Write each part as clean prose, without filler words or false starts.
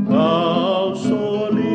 Kau solia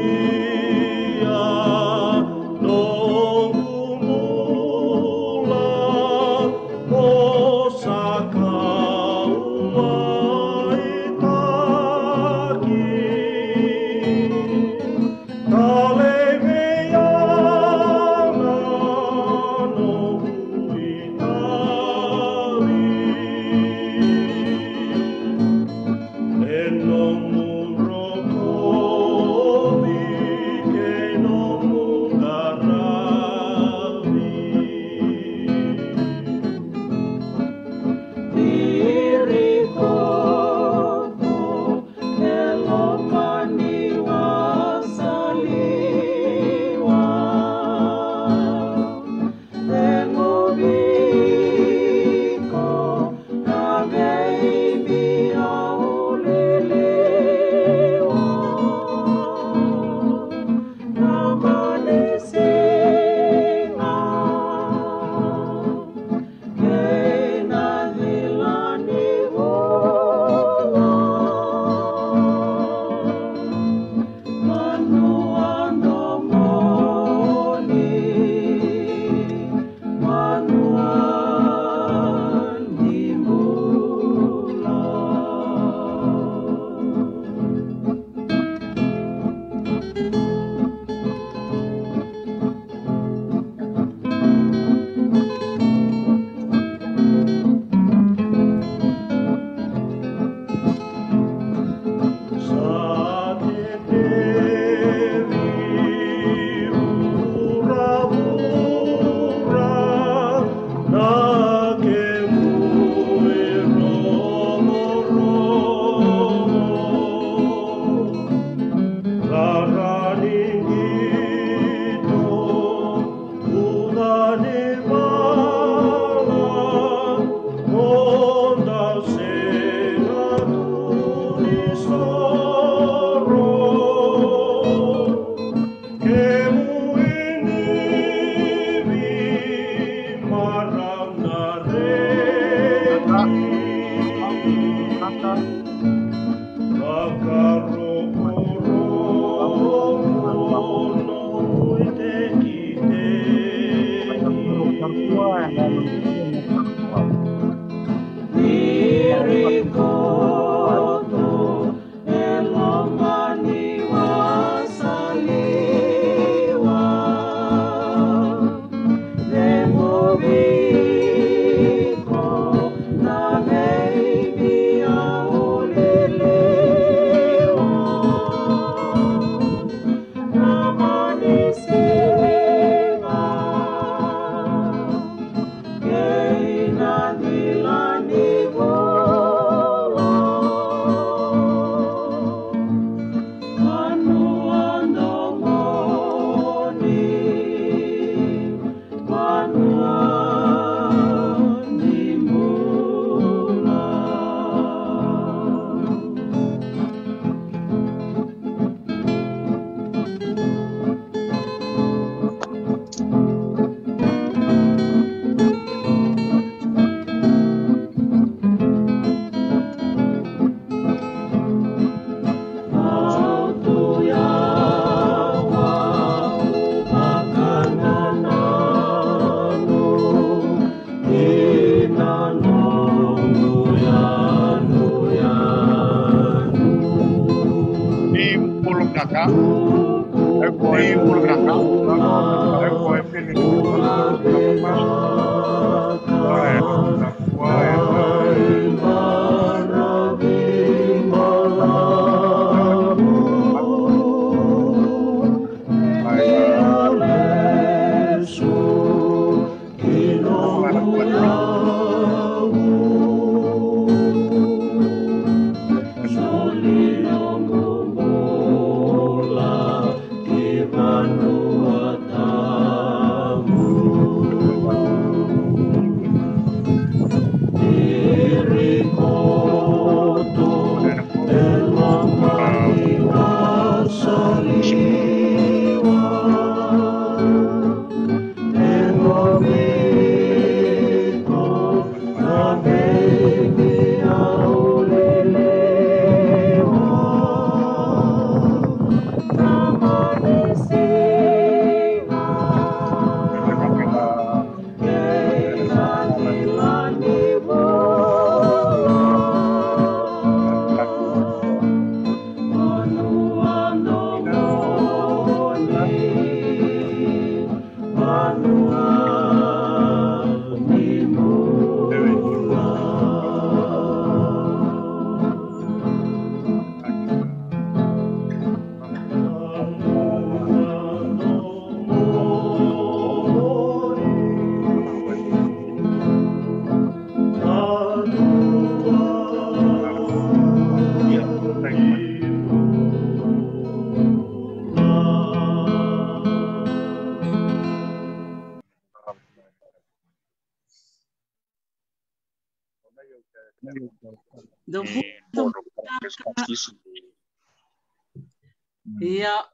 Iya,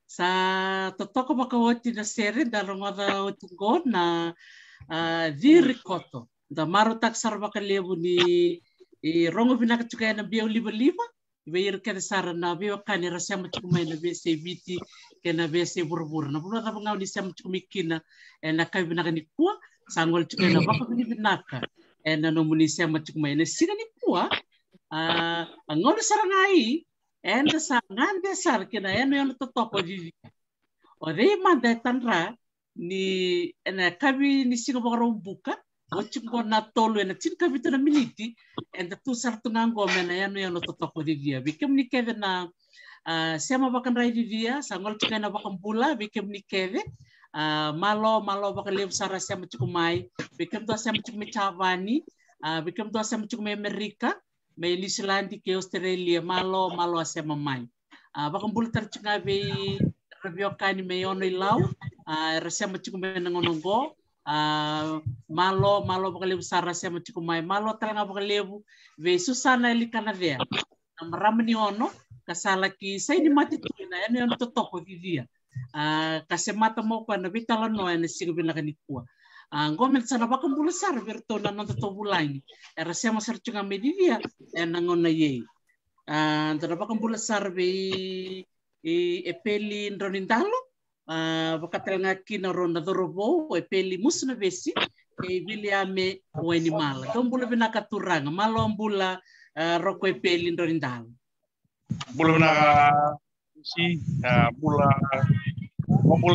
sa totoko makawati na seri dalam ada utungo na virikoto. Da maru tak sarva kalebu ni rongo binaka cukai na biau liba-liba. Ibair kada sara na biau kani rasa macumai na bese biti kena bese buru-buru. Na pula tapa ngau ni sama cukumikina na kai binaka ni kuah sanggol cukai na baka bini binaka. Na nomuni sama cukumai na sina ni kuah. Ngau ni sarangai. Enda sangan besar kena eno yang totoko di ore manda tanra ni ena kabi ni singo baro buka wachungo na tolu ena tin kabi tona miniti enda tu sartu ngango mena eno yang totoko di dia bikem ni keve na sema bakan rai di dia sangol chika na bakan bula bikem ni keve malo bakan lev sara sema chukumai bikem to sema chukumi chavani bikem to sema chukumi Amerika may Islandi ke Australia malo asema mai bakang bultar cunga be rabiokani may ono ilaw rasema cukume nangonongo malo bakalebu sara rasema cukumai malo talanga bakalebu be susana likana vea ramani ono kasala ki sai ni mati tuina ene ono totoko dia kasemata mo kwa na bitala no ene sigubina kanikua ngomen sana bakang bula sar bertona non to bulangi era sema sar cunga media nangona ye antara bakang bula sar be epeli ndronindalo bakatela ngaki na ronda dorobo epeli musna besi biliame weni mala dombula binaka turanga malo ambula roko epeli ndronindalo bula binaka si bula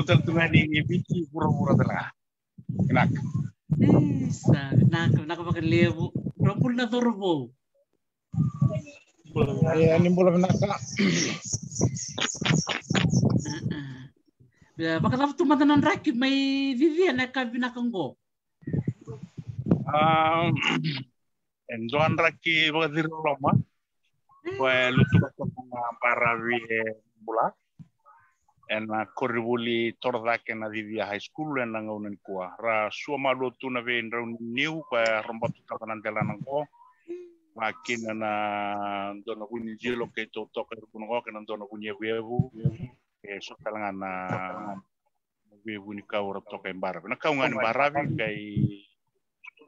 tertungani biti pura-pura tengah Enak. Nak pakai lebu. Rompul na torbo. Ya, ini belum nak. Ya, bakal apa tuh matanan rakib may Vivian nak binakanggo. Enjoan raki baga dir loma. Wa lutu ka para vi bula. Na koribuli torda ke na Vivia High School na ngaunen kuah ra suama lotu na ve ndra new pa rombat ka nan tela nang ko makin na dona bunyi jelo ke to to ke kuno ke nan dona bunyi webu so talangan na webu ni ka ora to ke bar na ka ngan barabi kai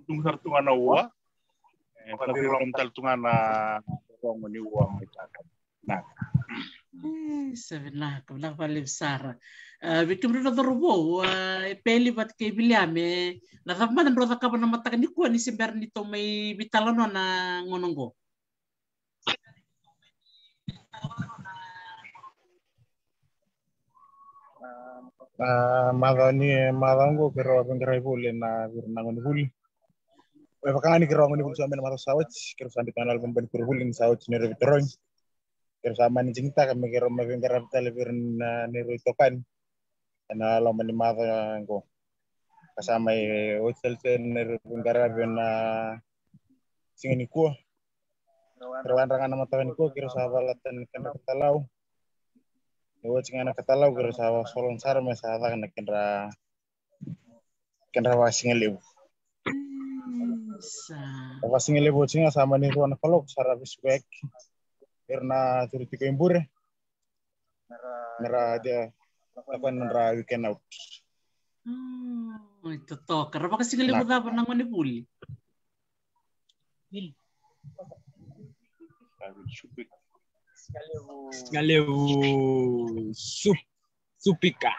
tung sartu ana wa ka rom tal tungana ko ngoni wa na Sebenarnya kebenar paling besar. Bikin berita terubo, peli buat kebiliame. Nah, tapi mana berita kapan nama tak ni kuan ni sembar ni to may bitalono na ngononggo. Madanggo kero penggerai boleh na ngoni buli. Pakang ni kero ngoni buli sampai nama sawat kero sampai tanal pembeli kurbulin sawat ni rebitroin. Bersama ni cinta kami kira menggarap televisi niru tokan na lo menimata ko kasama hotel sen niru menggarap na singini ko rawan rangan nama takan ko kira sabalatan kena katalau cingana katalau kira sawa solon sar me sa kan kena wasingelew wasingelew cinga sama ni ko na kolok sarabis wek karena turut kembur nara dia apa nara weekend out itu toh karena apa sih kalian apa nang mana puli supika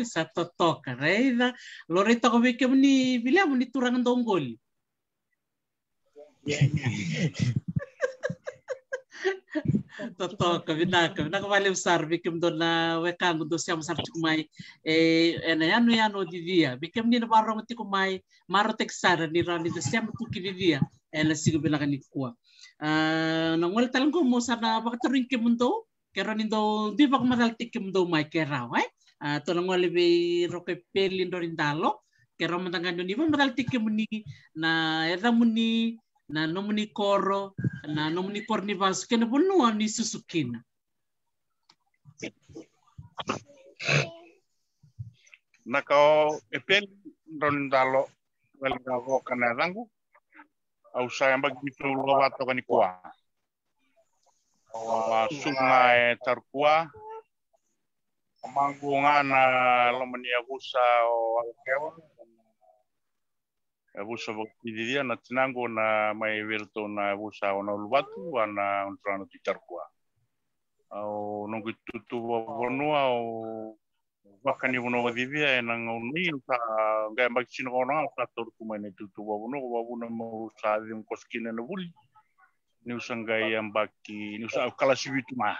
satu toh karena lorita ko bikin ni bilang ni turangan donggol Toto kabina paling besar bikin dona wekang do siam sar cukumai ano di dia bikin ni barong ti kumai maro teksar ni rani do siam tu ki dia sigo bilang ni kuah nangol talang ko mo sana bakaturing ke mundo kero ni do di bak madal tik mundo mai kera wai to nangol be roke pelin do rindalo kero mantangan ni ba madal tik muni na era muni na nomuni koro na nomuni kornivas kena bunua ni susukina na kau epel rondalo wel gago kana dangu au saya begitu lewat kan kuah. Sungai terkuah manggungan lomania busa o busa bukti dia na tinanggo na may virtu na busa ona lubatu ana untrano terkuah. Au nunggu tutu bonua au bakani bono divia nang uni sa ga maksino ona sa torku mane tutu bono babuna mo sa dim koskine na buli. Ni usangai yang baki ni usa kala sibitu mah.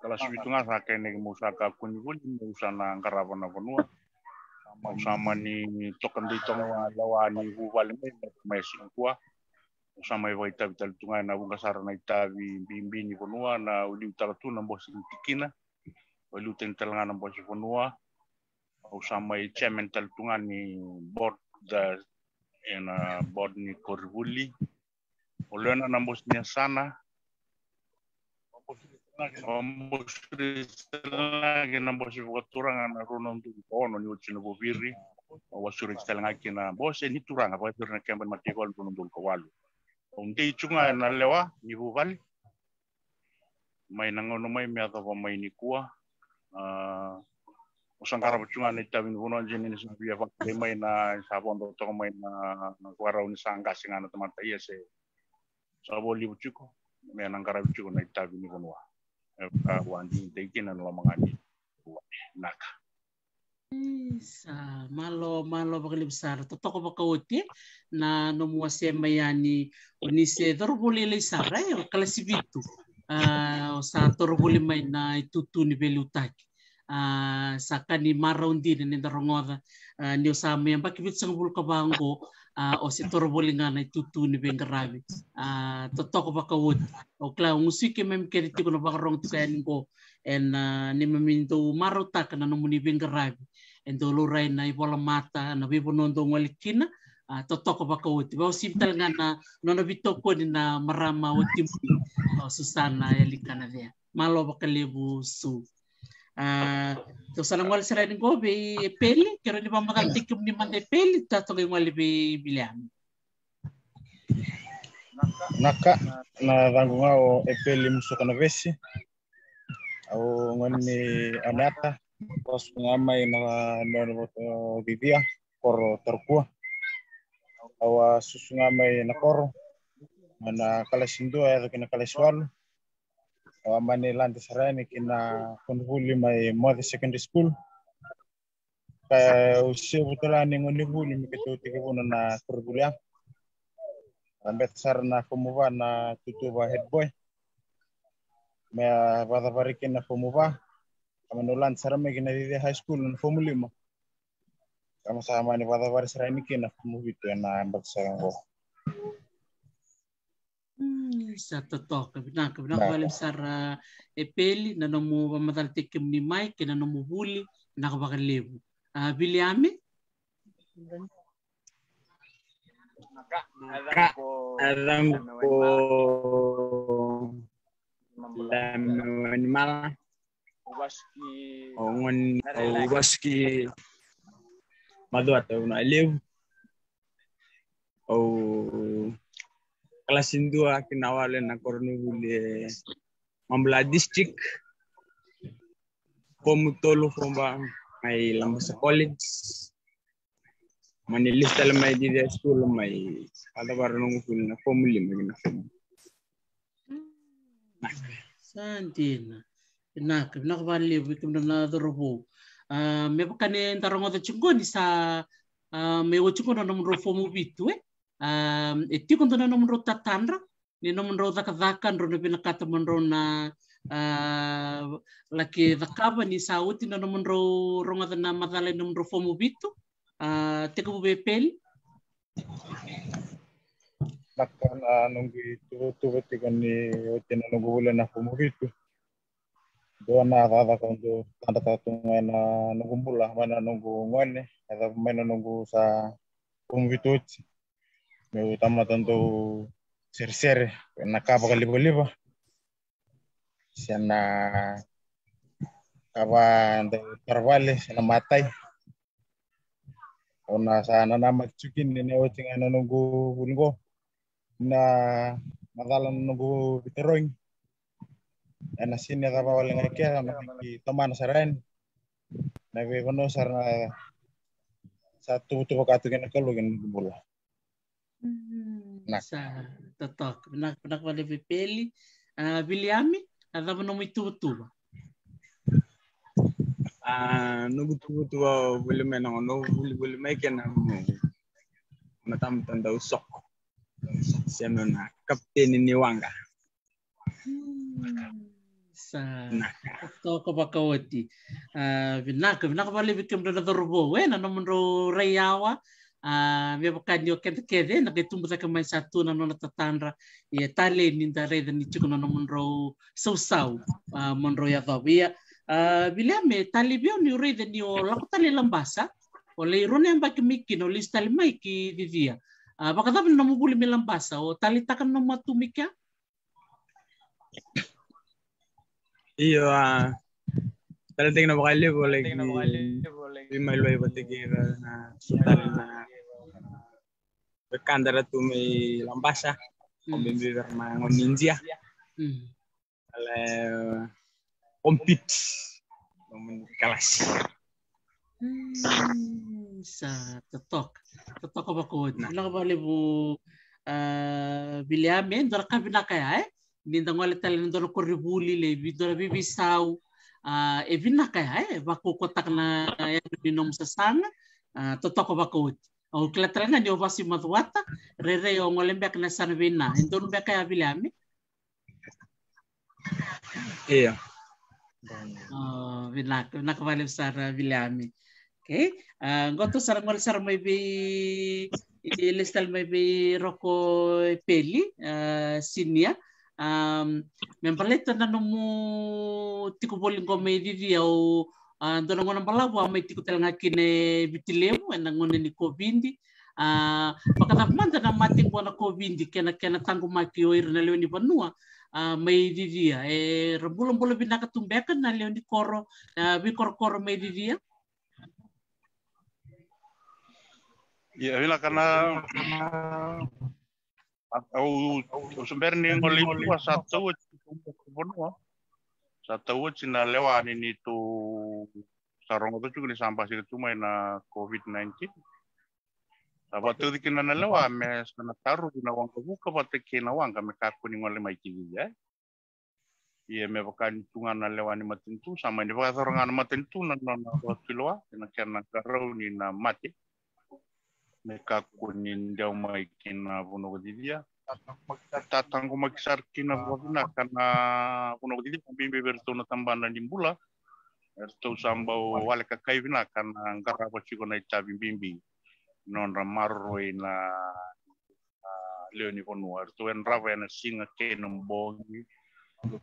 Kala sibitu nga sa kene mo sa ka kunibuli mo sa na karabana bonua. Sama ni tokan dito nga lawa ni bubal may singkwa. Sama iba itabi taltunga na bunga sara na itabi bimbi ni bonua na uli utaratu na bosi tikina. Uli utental nga na bosi bonua. Sama i chairman taltunga ni board board ni Koribuli. Olena na bosi niya sana. Mbosri lagi na bosi bukaturang na runon tu ono ni uchino bobiri. Wasuri stelanga kina bosi ni turang apa itu na kemben matikol runon tu kawalu. Unti chunga na lewa ni bubal. May nangono may miata pa may ni kuwa. Usang karap chunga na itabin buno jeni ni sabiya pa may na sabon do to may na kuaraw ni sangga singa na tamatay se. Sabo libu chuko. May nang karap chuko na itabin ni buno. Wandi deki na mangani naka. Sa malo bakali besar totoko bakawoti na nomua semayani onise torbuli le sarai o kalasibitu sa torbuli mai na itutu ni belutaki sakani maraundi ni darongoda ni osama yang bakibit sang bul kabango o se torbuli ngana itutu ni bengarabi totoko bakawoti o kla musike mem keriti ko bakarong tukayan ko en ni meminto marutak na nomuni bengarabi endo lurai na ibola mata na bibo nondo ngalikina totoko bakawoti ba sibtal nga na nono bitoko ni na marama watimpi susana yalikana dia malo bakalibu su to sana ngwal sira ni gobe peli kero ni pamagal tikim ni mande peli tato ngi ngwal be biliam naka na rangunga o epeli musuka na vesi au ngani anata pas ngamai na nono bibia koro terkuah awa susu ngamai na koro mana kalasindo ya kina kalasiwalu awa mani lantai sarani kina kunhuli mai mother secondary school kaya usia butolani ngunihuli mikitu tikipuna na kurbulia ambet sarana kumuba na tutuba head boy mea badabarikin na kumuba Kamanulan sarame kina di high school na Formula 5. Sama-sama ni pada sarani kina movie tu na ambak sarang ko. Sa totoo kabina balik sara epeli na nomu pamatal tikim ni Mike na nomu huli na kabakalebu. Biliame? Alam ko animal ubaski madu atau na live au kelas 2 kinawale na Kornibuli Mambla district pomutolo fomba may Lambusa college manilista may di school may ada barang school na formula magna Santina nak bali bikum na dorobo me bakane tarongo da chungoni sa me wochuko na nomro fomu bitu eti kondo na nomro tatandra ni nomro zakadakan ro na binakata monro na laki zakaba ni sauti na nomro ronga na madale nomro fomu bitu teko bepel Nakkan nunggu tuh tikan ni otin nunggu bulan na fomu bitu doon na kata kondo tanda tatungan na nunggu mula mana nunggu ngone ada mana nunggu sa fomu bitu me utama tanto ser na kapa kalibo siya kapa karvale siya matay o na sana na magchukin ni otin na nunggu bungo na madalan nunggu biteroing. Na sini kapa wala ngeke na teman sarain. Na be kono sarna satu tu katu kena kalau kena bola. Sa totok. Nak wala pipeli. Biliami ada menomi tutu. Nugu tuwa boleh menang, boleh makan na tanda usok. Siapa na kapten ini wangga. Sa toko bakawati. Vinak bali bikim na dorbo. Na nomro rayawa. Via bakanyo kede nakitumbu sa kamay satu na nona tatandra. Tali ninda reda ni chiko na nomro sausaw. Monro ya tobia. Biliame tali bio ni reda ni o lako tali lambasa. O le irone ang bakimiki no lis tali maiki vivia. Baka tabi na mubuli mi lambasa o tali takan no matumika. Iyo tali tingnan mo kayo boleh lima loy batikira na tali na berkandara tu may lambasa kumbibir mga ninja ale compete kelas sa totok apa ko na bali bu biliame ndora kabina kaya ninda ngole tali ndora ko ribuli le bidora bibisau evina kaya bako kotak na ya binom sa sana totok apa ko o klatranga ni ovasi madwata rere o ngolembek na sanvina ndon be kaya biliame iya vinak bali sara biliame. Okay, goto sar may be ilistal may be roko peli sinia memperleta na nomu tiku boling ko may vivia o dono ngona balawa may tiku telanga kine bitilemu na ngone ni Covid pakata manda na mating ko na Covid kena tango maki o irna leoni banua may vivia rambulo binakatumbekan na leoni koro bikor may vivia. Ya, bila karena au sebenarnya ngoli gua satu cina lewat ini tu sarong itu juga disampah sih cuma na COVID-19. Apa tu dikena na lewat mes na taruh na wang kebuka pate kena wang kami kaku ni ngoli mai kiri ya. Iya me bakan tungan na lewat ni matentu sama ni bakan sorangan matentu na waktu loa kena karau ni na mati. Mereka kunin jauh maikin puno dia tatang ko magsar kina wabina kana puno dia pambi bertono tambahan di bula erto sambau wale kakai bina kana ngara pa chiko na chabi bimbi non ramaro na leoni pono erto en rava na singa ke nombongi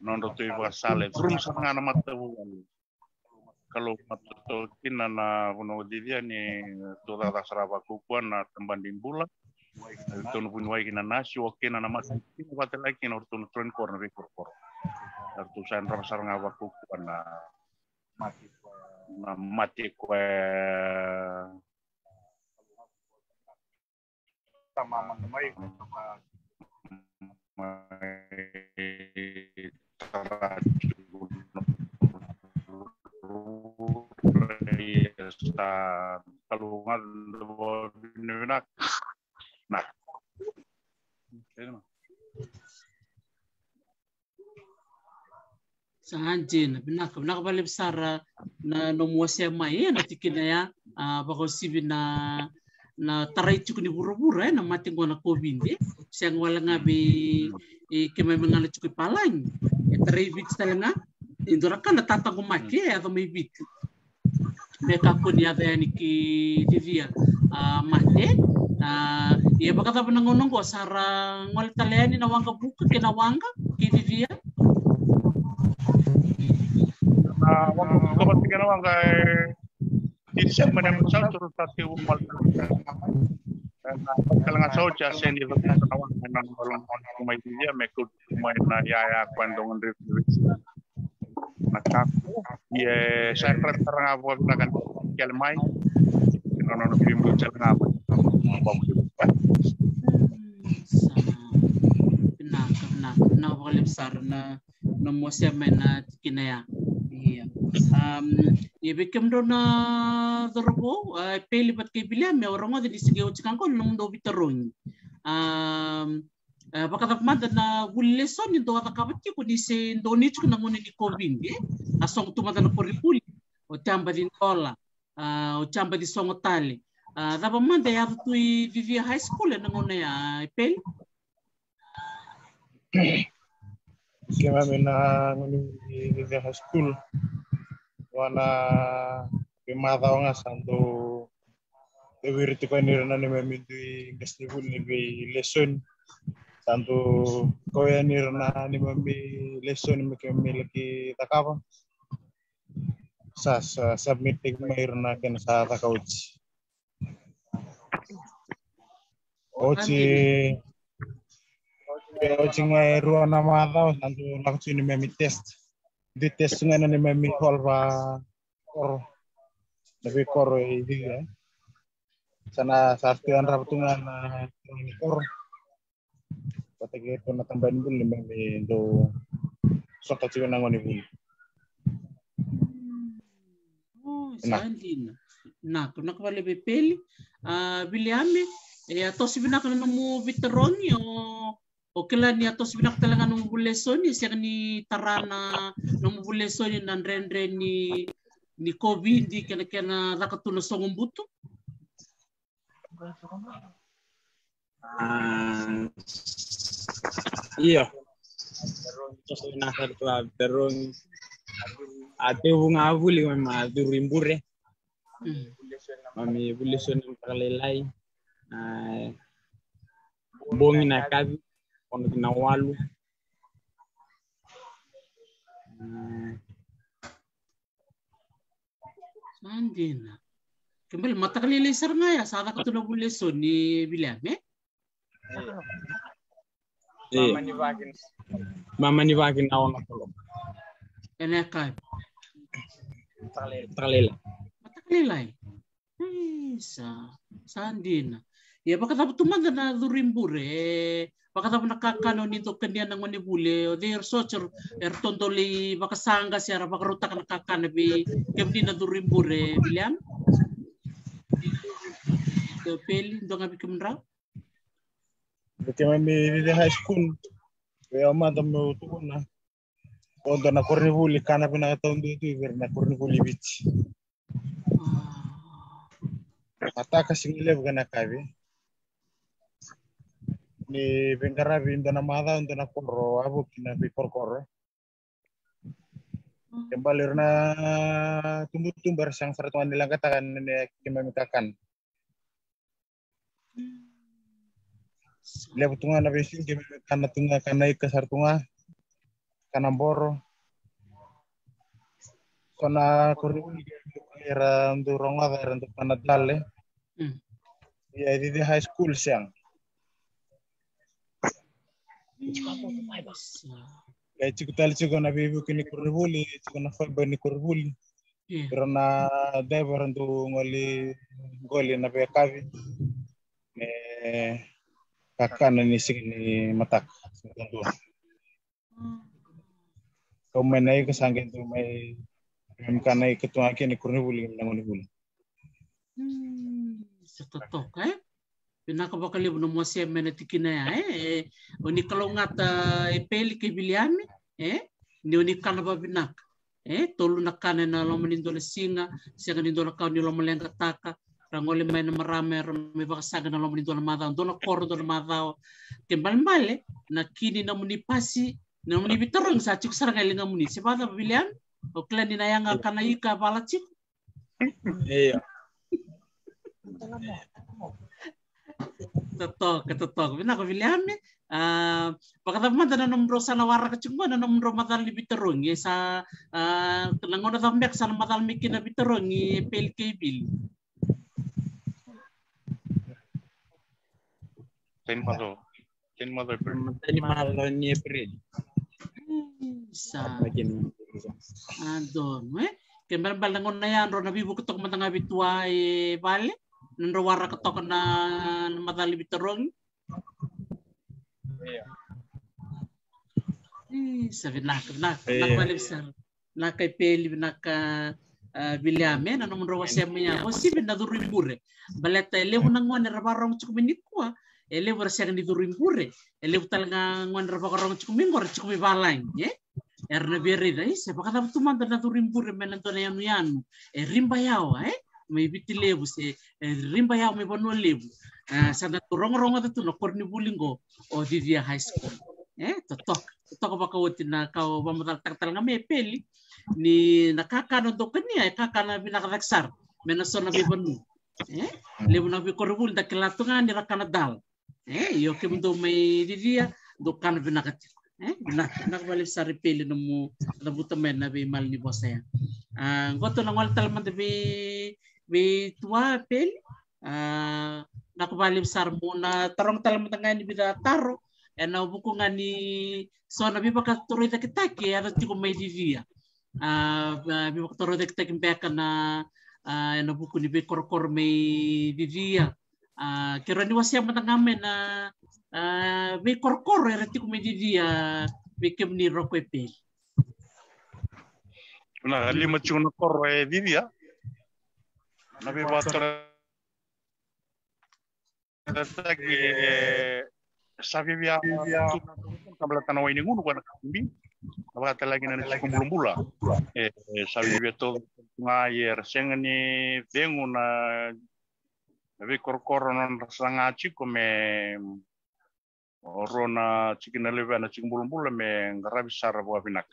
non roto iba sale drum sana mata kalau matu kina na puno dia ni toda da sarava kukuan na tambanding bula tono punwai kina nasi oke na matu kina bate lagi na tono tren korna rekor artu san ram saranga wa kukuan na mati ko sama mai kalungan nak Sanjin benak balik besar na nomuasya mai na tikina ya bako sibi na taray cukup ni buru-buru na mati ngona COVID siang wala ngabi kemay mangala cukup palang taray bit talanga indora kan tatang kumaki atau may bit mereka pun ya ni ki divia mate iya baka ta nangong ko sarang wal taleni na wangga buka kinawangga ki divia wangga buka pati kinawangga di siya man ang sa turut pati umal kalangan sa ucha seni kinawangga nang walong kumay divia mekul kumay na yaya kwandong review nakaku ye saya terang apa kan kelmai nono film jalan apa na wale besar na mosya na kinaya. Iya. Ibikem do na dorobo peli pat kay William orang ada di segi ucikan kon nang do biterong. Bakatap manda na guleson yung doa takabati ko di se Indonesia ko nanguni di Covid asong tumata na poripuli o tamba di Ndola o tamba di Songotali daba manda ya tu vivi high school nanguni peli Kaya mina nguni vivi high school wana pimata nga santo dewirti ko nirana ni mamindui gasnibul ni lesson santo koya nirana ni mami lesson mi kami lagi takapa sa submit mayroon na ken sa takauchi ochi nga ruang na mata santo laksu ni mami test di test nga na ni mami kolva or lebih kor ini ya sana sartian rapatungan na kor patagi ito na tambahin bul lima do sota chiyo nangoni bul. Sandina. Na kuna kwale bepeli William atos binak na mo veterani o kila ni atos binak talaga nung bulesoni siya ni tarana nung bulesoni nan rendre ni COVID di kena nakatuno sa ngumbuto. Iya. Terus nakar tu terung ate bunga abuli mama durimbure. Mami bulisun kalelai. Bongi na kabi ono na walu. Sandina. Kembali mata kalilisar nga ya sana katuno buleson ni William Mama ni bagin na ono tolo. Enakay. Talela. Matakalilay. Sandina. Ya baka tapos tumanda na durimbure. Baka tapos nakakano nito kanya ng manibule. O their social ertondoli baka sangga siya baka ruta ka nakakanabi. Kaya na durimbure William. Peli ndo ngabi kumra. Kaya may high school. Kaya madam mo tukon na. Ondo na Cornivuli kana pinakataon dito na Cornivuli Beach. Ata kasing ilev kana kabi. Ni Bengarabi ndo na mada ndo na korro abu kina bi korkor. Kembali na tumbutumbar sang saratuan nilang katakan ni kimamikakan. Lebu tunga na besin kimamikana tunga kanai kasartunga kanamboro. Kona Cornivuli era ndurong ada untuk panadale. Ya di high school siang. Ya cikutal cigo na bibu kini Cornivuli, cigo na fiber ni Cornivuli. Pero na driver untuk ngoli na bekavi. Kakak ni sini matak. Kau menai kesangkin tu mai karena ketua kini Cornivuli nangoni buli. Setotok pinakabakali mo mo siya menetikin na oni kalau ngata peli ke William ni oni kana babinak tolu nakana na lomanindo na singa siya nindo na kauni lomalenga taka rangole may na marame may bakasaga na lomanindo na madao do na koro do na madao kembali na kini na munipasi na munibitarong sa chik sarangay nga muni si bata William o klan ni nayang kanayika balachik iya Ketok. Bina ko William pagkatapos na numero sa nawara ka chungwa na numero madal ni Biterong sa nangono tambek sa madal mikin na Biterong pel kebil. Ten malo Tani malo ni April. Sa adon kembali balangon na yan ro nabibu ketok matang abitwa bale nandro wara ketok na madal Biterong. Sabi nak balik sa nakay-peli naka Biliame na naman rawa siya maya o si na durimbure baleta elevo nang wan rabarong chukuminit ko elevo siya ni durimbure elevo talaga wan rabarong chukumingor chukumibalay erna beri dai se baka na tumanda na durimbure menan to na yan rimba yao may bitilevo se rimba yao may bono levo sa na turong to no korni bulingo o Divya High School totok baka wotin na kau bamatal nga may peli ni nakakano do kania kakana binakadaksar menaso na bibanu lebu na bikorubul da kelatungan ni rakanadal yo kemdo may Divya do kan binakatik nakbalik sa repeli no mo nabutamen na bi mal ni bosaya goto nang wal talman de bi tua pel nakbalik sar mo na tarong talman ngani bida taro na buku ngani so na bi baka turoy da kitaki ada tiko may Divya bi baka turoy da kitaki mbeka na buku ni bi korkor may Divya kira ni wasya matangame na bi korkor era tiko may Divya bi kem ni rokwe pel na lima chuna kor Divya na bi baka tagi sabi biya kabla tanaw ini ngunu kana kambi kabla lagi na sa kumbulambula sabi biya to ngayer sengani venguna nabi korkoro non sanga chiko me orona chikina leva na kumbulambula me ngarabi sara bo binak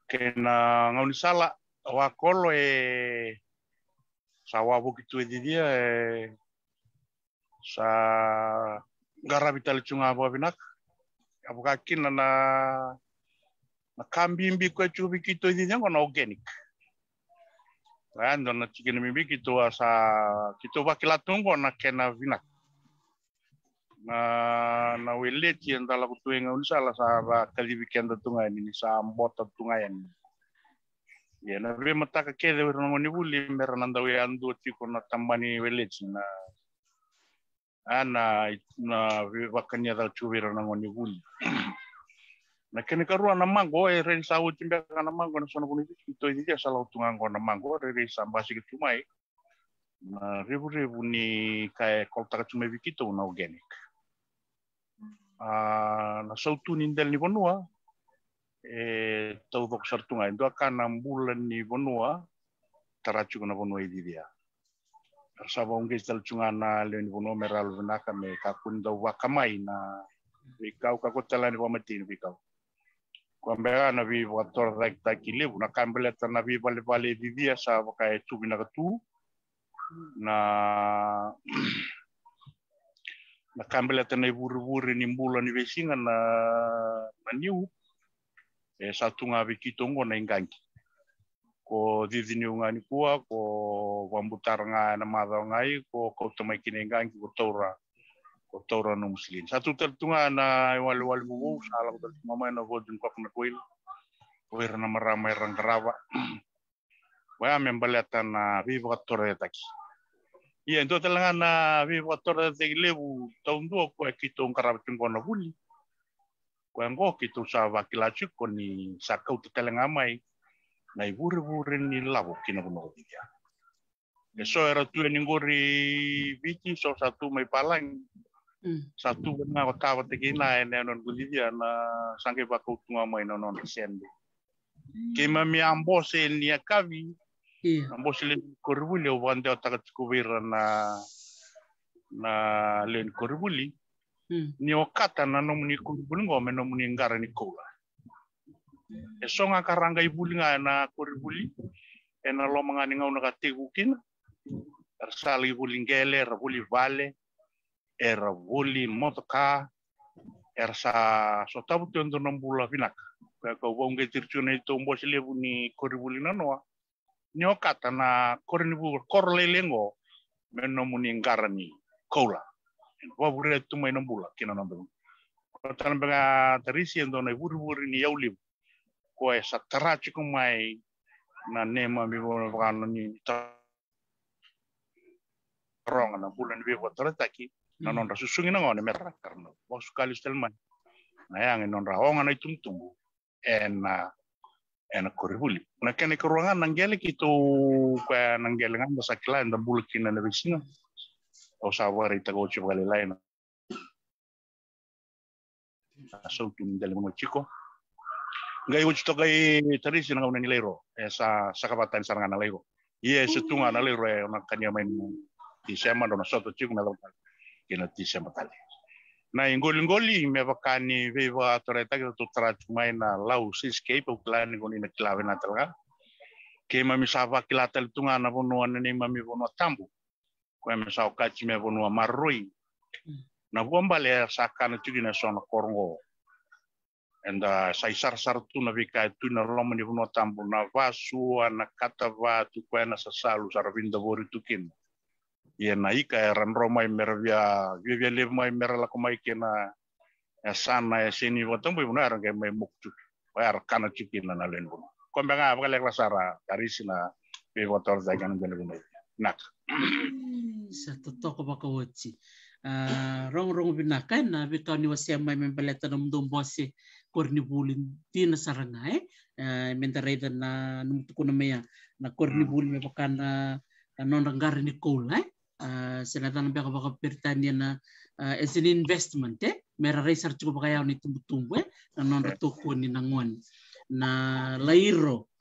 kena ngauni sala wa kolo sawa begitu dia sa garabi tali chunga bo binak abukakin na kambimbi ko chubi kito di nyang na organic ando na chicken mimbi kito asa kito bakilatungo na kena binak na weleti andala kutuenga unsala sa kalibiken tunga ini sa mbota tunga yan ya na be mataka kede ngoni buli merananda we andu tiko na tambani weleti na ana na wakanya dal chubira na ngoni buli na kene karua na mango re sa utimbe na mango na sono buni to dia sala utunga ngona mango re sa basi kitumai na rebu ni kai kolta chume bikito na organic na sautu nindel ni bonua tau dok sartunga ndo kana bulan ni bonua tarachu na bonua dia Saba ungge tal chungana le ni bono meral venaka me kakunda wakamai na vikau kakotala ni pamati ni vikau. Kwambera na vi wator rek takile na kambele na vi vale Divya sa wakai tubi na katu na kambele na buru ni mbula ni vesinga na niu satu nga vikitongo na ingangi. Ko didini ngani kuwa ko wambutar nga na madao ngai ko tamay kinengang ko tora no muslim satu tertunga na wal bubu sala ko mama na godun ko na kuil wer na maramay rang grava wa membalata na viva torre taki iya ento talanga na viva torre de lebu taundo ko kitong karabtung ko na buli ko ngo kito sa vakilachu ko ni sakau talanga mai na ibure ni labo kina bono dia. Eso era tu ningori biti so satu mai palang. Satu na katawa te kina non gulidia na sange bako tunga mai non sende. Kema mi ambose ni akavi. Ambose le korbuli o vande takat kubira na len korbuli. Ni okata na nomuni korbuli ngome nomuni ngara ni kola. Esonga karanga ibulinga na koribuli ena lo mangani ngau na kategukin ersali bulingele rabuli vale era buli motoka ersa sotabu tondo nambula finak ka wonge tirchune to mbosile buni koribuli na noa nyokata na kornibu korlelengo menno muni ngarani kola wabure tumai nambula kina nambu tan benga terisi ndo na buru ni yauli ko esa tarachi ko mai na nema mi bona vano ni ronga na bulan bi ko taraki na non rasu sungi na ngone merra karno bos kali stelman Na yang non raongan na itumtumbu. En koribuli. Na kene keruangan nanggele kitu kwa nanggele ngamba sakila nda bulkin na bisino. O sawari tago chibali lain. So tum dele mo chiko. Ngai ucito kai tadi sina ngau nani lero. Sa sakabatan sarangan na lero. Iya setunga na lero na kanya main di sema do na soto chiko na lokal. Kena ti sema tali. Na ingoli me bakani viva toreta que tu trachumai na lau siscape o plan ngoni na clave na talga. Ke mami sava kilatel tunga na bonua ni mami bonua tambu. Ko me sa kachi me bonua marroi. Na bomba le sakana tugina sona korongo. Enda saisar tu na vika tu na loma ni bonua tambu na vasu na katava tu kwena sasalu saravinda bori tukin. Ia na ika ran romai meravia via lev mai merala komai kena sana sini botong bu benar ke mai muktu bayar kana cikin na len bu ko benga ba le rasara karisina be motor zagan ben bu nak sa totoo ba ka wochi rong binakan na bitaw ni wasia mai membeleta nam dombose korni bulin tina sarangai mentareda na numtuko na maya na korni bulin me bakana non rangar ni kola senatan baka pertanian na as an investment mera research ko baka yaw ni tumbu na non ratuko ni nangon na lairo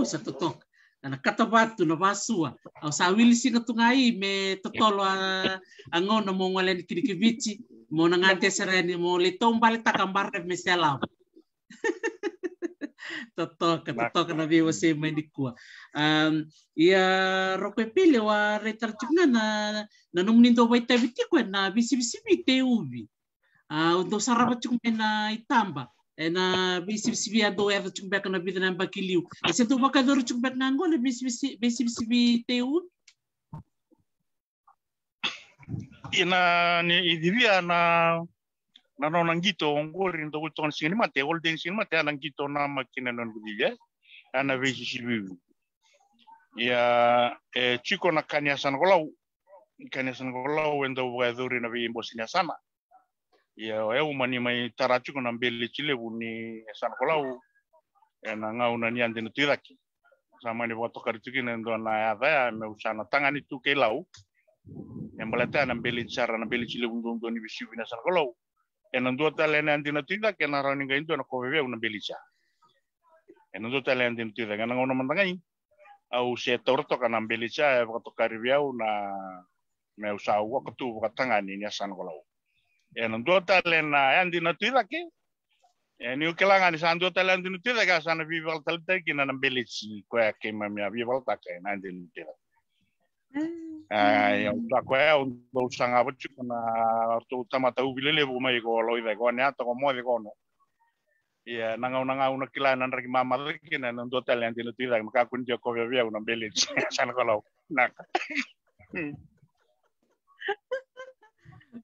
sa totok na katabatu na basua au sa wilisi na tungai me totolo angon na mo ngalen kinikivici mo nangante sereni mo litong balik takambar me selam totok na biwa se mai dikua ia roke pile wa retarchunga na numnindo baita biti ko na bisi bite ubi untuk saraba chunga na itamba na bisi ado era chunga na vida na bakiliu ese tu bakador chunga na ngol bisi bite ubi ina ni idivia na nangito ngori ndo kuton sini mate golden sini mate nangito na makina non budile ana visi sibu ya chiko na kanyasan golau endo waduri na vimbo sinya sana ya mani mai tarachu na mbele chile buni san golau na ngau na ni ande nutiraki sama ni boto karituki ndo na ya me usana tangani tu ke lau yang balata na mbele chara na mbele chile bundo ni bisi bina san golau enando talene andina tida que na raninga indo na koveve una belicha enando talene andina tida kana ngona mandangai au se torto kana belicha ko to kariviau na me usa wa ko tu ka tangani ni asan golau enando talene andina tida ke ni ukelanga ni sando talene andina tida ka sana vival talta kina na belichi ko ke mamia vival ta ke na andina tida yang tak untuk sangat bocor na tu tama tahu bila lebu mai ko loi de ko ne ato ko mo de ko no ya nangau na kila nan ragi mama lagi na ndo hotel yang tinu tida maka kun jo ko bebia una belit san ko lau nak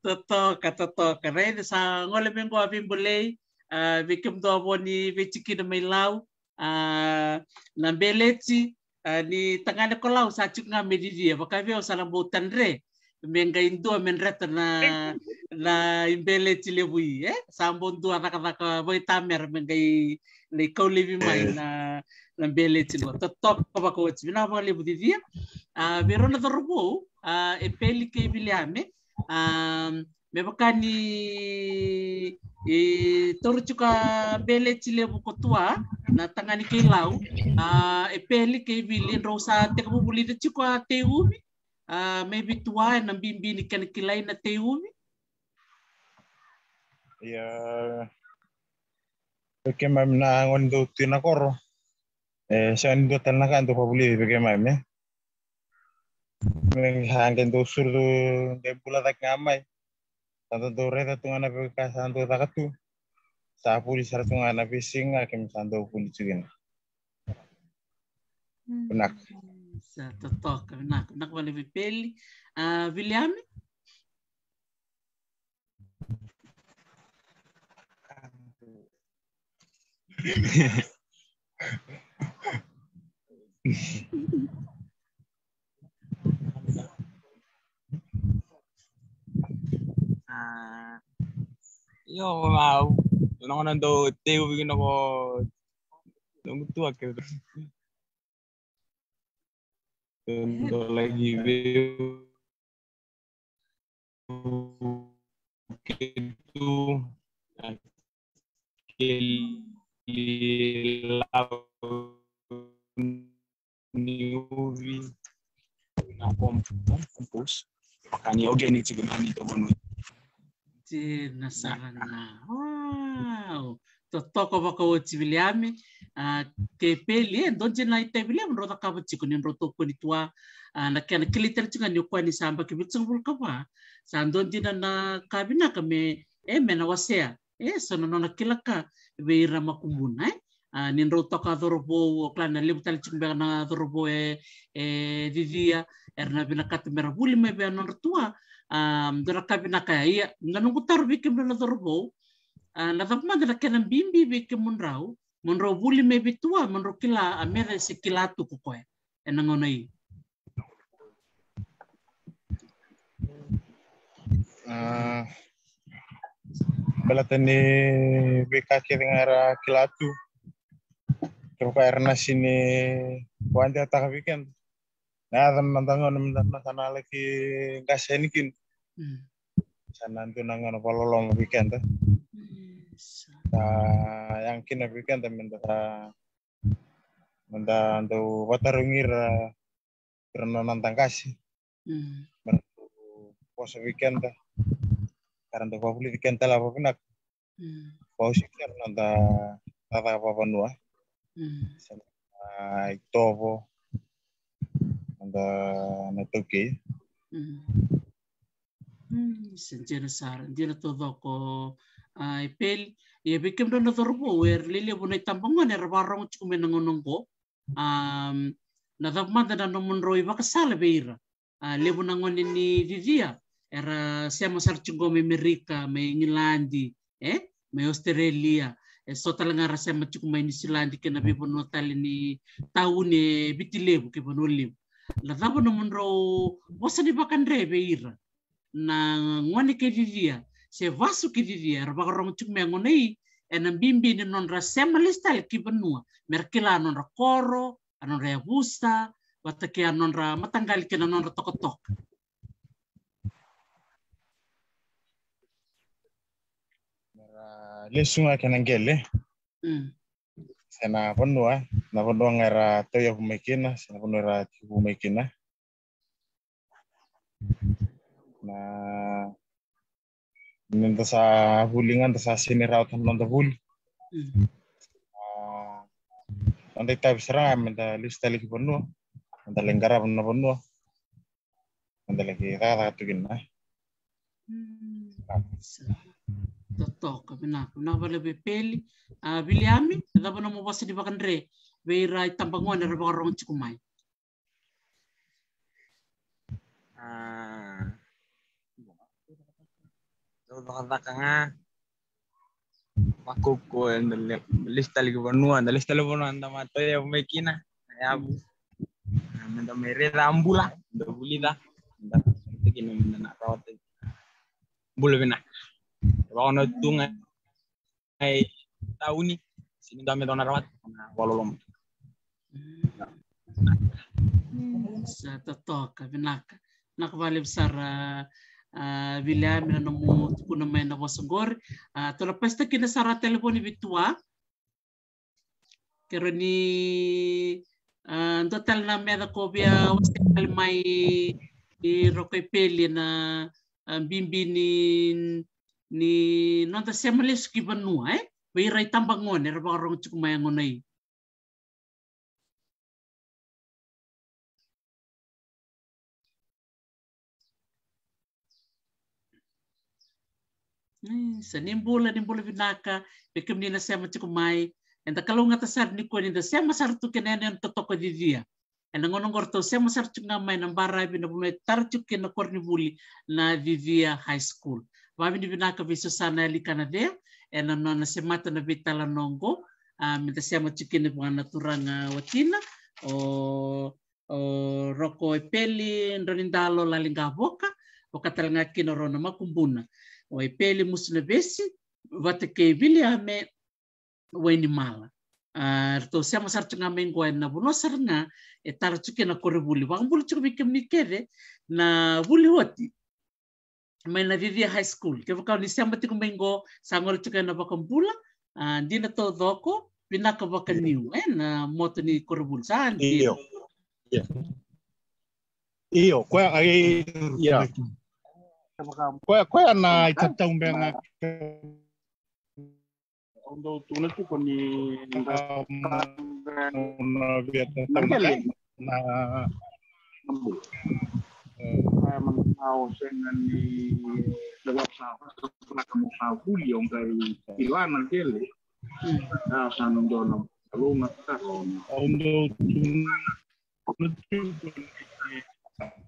toka re sa ngole mengo abim bolei bikim do boni bichiki na mai lau na beleti ni tangane ko lau sa chuk nga medidi baka veo sa lambutan re menga indo menreta na imbele chilebui sambon dua raka boy tamer menga le ko levi mai na imbele chilo totok ko bako china ba lebu di dia vero na torbo peli ke biliame me bakani toru chuka bele chilebu kotua na tangani ke lau peli ke bilin rosa te ko buli de chuka teubi maybe tua na bimbi ni kan kilai na teubi ya ke mam na ngondo tina koro san do tan na kan do buli ke mam ne men hangen do surdu de bula tak ngamai tanto do reda tungana pe ka santo takatu sa puli sar tungana pe singa ke santo puli chugin benak sa totok nak wala peli William Yo mau. Nando teu bikin ako nunggu tua gitu. Untuk lagi gitu niuvi na kompos makanya organic siguro nito bono. Nasarana. Wow. Totoko baka William ke peli ndonje na ite William ro taka bachiko ni roto ko ni tua na kana kiliter tsinga ni kwa ni samba ke bitsang bulka ba sa ndonje na kabina kame mena wasea sono na kilaka beira makumbuna ni roto ka dorobo klana lebutal tsinga na dorobo vivia erna bina katmera buli me be non tua dora kabina kaya nanungu taru bikim na dorobo na tapma na kena bimbi bikim munrau monro buli me bitua monro kila amere se kilatu ko koe enangonai Belatani beka ngara kilatu kero erna sini wante ataka weekend na adam nandangon na sana lagi gasenikin sana itu nangon pololong weekend yang kina weekend menda ando watarungir karena nantang kasih pos weekend karena papuli weekend tala papinak pausik nanta tata papanua itobo nanta natoke senjera sar dira todo ko pel ye bikim do no torbo wer lele bunai tambangon er barong chume nangonongo na dagmada na monroi bakasala beira lebu nangon ni vivia era siamo sarchungo me Amerika me Ingilandi me Australia so talanga rasa machuku me New Zealand ke na bibo no tali ni taune bitilebu ke bonolim la dabo no monro bosa di bakandre beira na ngone ke vivia se vasu ke vivia era bagarong chume ngonei enam bimbi ni non rasema listal ki benua merkila non rakoro anon ra busta watake anon ra matanggal ke non ra tokotok lesunga kenangele sana ponua na ponua ngara toya pumekina sana ponua ra pumekina na nenda sa hulingan sa siniraut nanda hul nanda type serang nanda lista lagi ponua nanda lenggara ponua nanda lagi rata tu gina Toto kabina na bale be peli Williami da bana mo basi di bakandre be rai tambangon era bagarong chikumai Kanga makuko lista lagi bonua anda mato ya umekina ya anda mere rambula anda bulida anda tikino minna rawat bulbina wana tunga ai tauni sini dame dona rawat walolom sa toto kabina nak bale besar William na mo kuna may na wasangor to la pesta kina sara telefoni bitua kero ni total na meda ko bia wasal mai rokoy peli na bimbi ni nonta semalis ki banua rai tambangon era barong chukumay ngonay sa nimbula binaka bekem ni na sema chukumay enta kalunga tasar ni ko ni da sema sartu kenenen totoko divia ena ngonong gorto sema sartu ngamay ng baray binabunay tarchuk ken na kornibuli na Vivia High School babi ni binaka viso sana li kanade ena no na semata na vitala nongo minta sema chukin ni bwana turanga watina o roko peli ndonindalo lalinga boka o katalanga kinoro na makumbuna o peli musna besi Vate ke vili ame waini mala. Rto siama sar chunga mengo na buno sarna e tar chuke na koribuli. Wambulu chuke bikem nikere na buli hoti. Mai na Vivia High School. Ke wakau ni siama tiku mengo sangol chuke na bakambula. Dina to doko pinaka bakaniu. Na moto ni koribuli. Saan Iyo. Iyo, kwa ai ya. Kwa na itatumbenga Ondo tuna tu koni na vieta na mau sengan ni lewat kamu tahu yang dari Ilana Gele sanong dono lu ngata ondo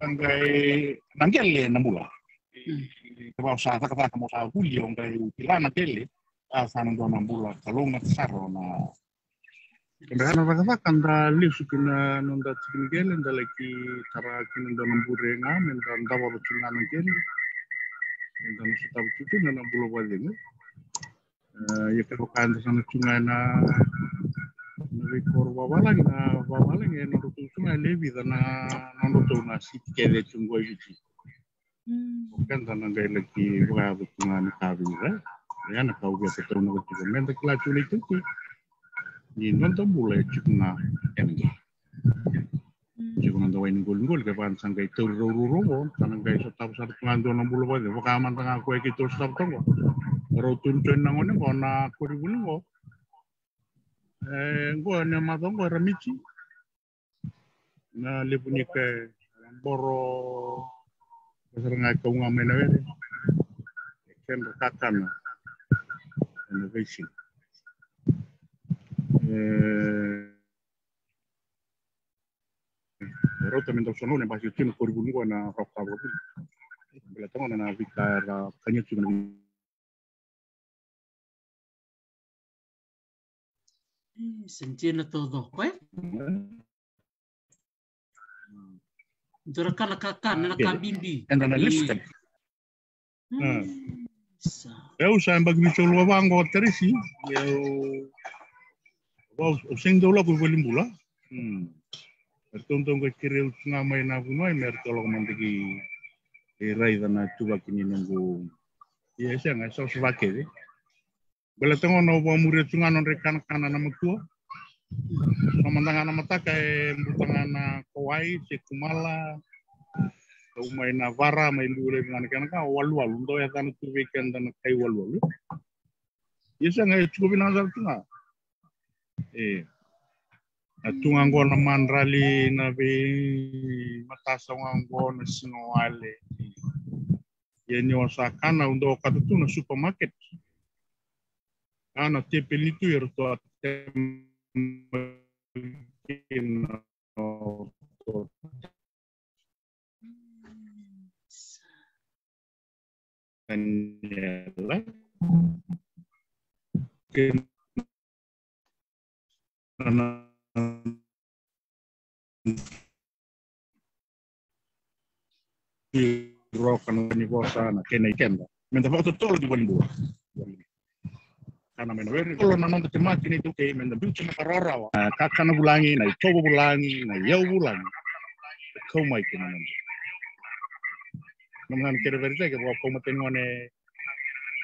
angkai nangkele na mula kalau sa kata kamu tahu yang dari Ilana Gele sanong dono mula kalau ngasaro na Kembali apa kan dah lihat kena nonda cikin gelen dah lagi cara kena nonda nambure ngamen dan dah bawa cungan gelen dan sudah begitu nana bulu balik ya kalau kan sana cungan na nabi korba balang ya nonda cungan lebih dan nonda tu nasi kede cunggoy gitu kan dan nanda lagi bawa cungan kabin ya nak kau biasa terus nonda cungan mentak lah culi itu ni nonton mulai cuma energi. Jika nonton wain gol kepan sangkai teruru sangkai setap satu pengantin 60 baht. Wakaman tengah kue kita setap tonggo. Rotun cuan nangonnya kau nak kuribuling kau. Kau ni matang kau ramici. Na lepunya ke boro serengai kau ngamen awet. Ken rekakan innovation. Pero también da sono ne basi tino koribuni ko na rokta bobi. Bela tango na vikar kanya tino. Sentina todo, kwe? Dura kana kakana na kabimbi. And then I lifted. Eu sa mbagmi cholo wango terisi. Eu Using dola ko bolimbula. Ertontong ko kirel ngamay na kuno ay mertolo mandigi rai na tuba kini nunggu. Iya siya nga so svake. Bela tengo no bo muri tunga non rekan kana na mtu. Somandanga na mata kay mutanga na Kauai, Kumala. Umay na vara may lure ngana kana walu ndo ya tan tu weekend na kay walu. Iya siya nga chuko binazal tunga. Tunga ngo na mandrali na be matasa ngo na sinowale yenye wasakana undo katutu na supermarket ana tepelitu yerto rokan ni bosa na kena ikenda menda foto tolo di balimbua kana mena veri kalau nanon te mati ni tu ke menda bicu na karara kakana bulangi na coba bulangi na yau bulangi kau mai kena naman kere veri ke bawa kau mati ngone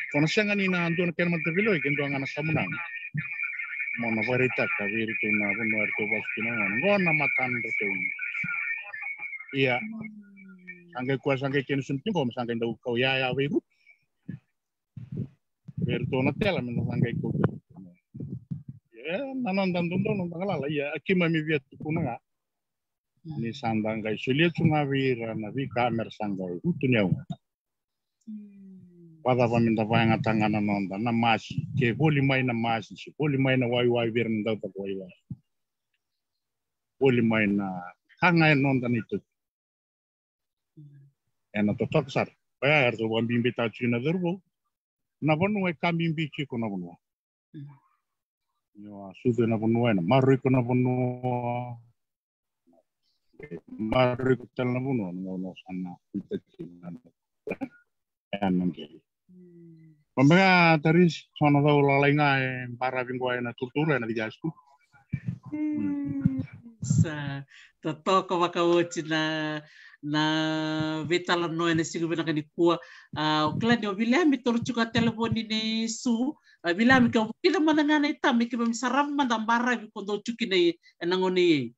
kono sianga ni na antu na kena mati vilo ikendo angana samunang mau na varita ka veri tu na buno arto baskina ngona matan tu iya Sangkai kuas sangkai kini sunting kau sangkai dau kau ya wiru. Bertona tela men sangkai kau. Ya nanan dan tuntun nonton lah ya. Akima mi viat kuna. Ni sandang kai sulit cuma wira nabi kamer sangkai utunya. Pada paminta payang tangan nonton na masih. Ke boleh main na masih. Boleh main na wai wir ndau tak wai. Boleh main na kangai nonton itu. Ena to taksar pa erto wambimbi ta china derbo na bonu e kambimbi chiko na bonu yo sude na bonu na maru ko na bonu maru ko tal na bonu no sana ita china ena ngeli Pamega dari sono tau lainga para vingua na cultura na dijasku. Sa totoo makauchi na vitala no ene sigo bina kani kuwa klani obilami torchuka telefoni ne su bilami ka kila manangana itami kiba misaram mandambara bi kondo chuki ne nangoni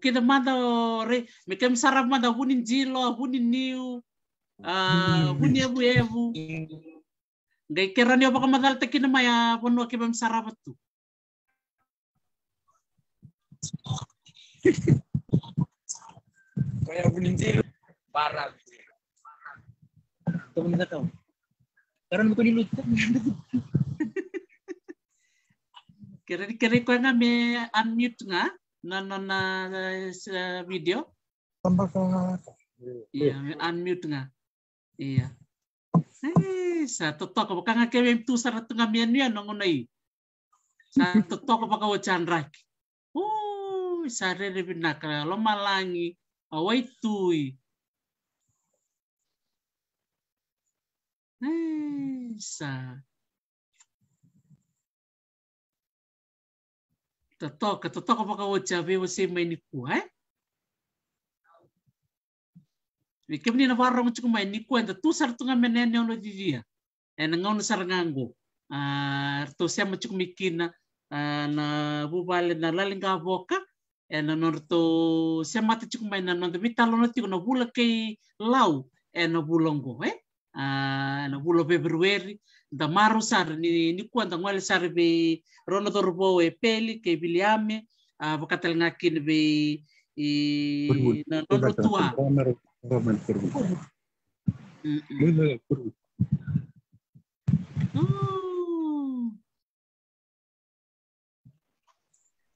kila manda re meka misaram manda hunin jilo hunin niu huni ebu ngai kerani opa kamadal tekina maya bono kiba misaram tu Kaya bulinjil parah. Kamu minta tahu? Karena bukan dilucu. Kira-kira ko nga may unmute nga na video. Iya, may unmute nga. Iya. Sa totoo ko nga kaya tu sa nga miyan niya nung unay. Sa totoo ko baka wajan rak. Sa rin na ka lumalangi. Away tuy. Sa totoo baka wajan be wasi may niku Bikim ni na warong cukup main niku enda tu sar tunga menen yang lo dia. Nangau sar nganggo. Tu siya mo cukup mikina na bubale na lalinga boka. Norto siya mati cukup main na nondo bitalo no tiko na bula kay lau no bulongo na bulo Februari da maru sar ni niku enda ngwale sar be rono dorbo peli kay biliame bakatal ngakin be na nondo tua.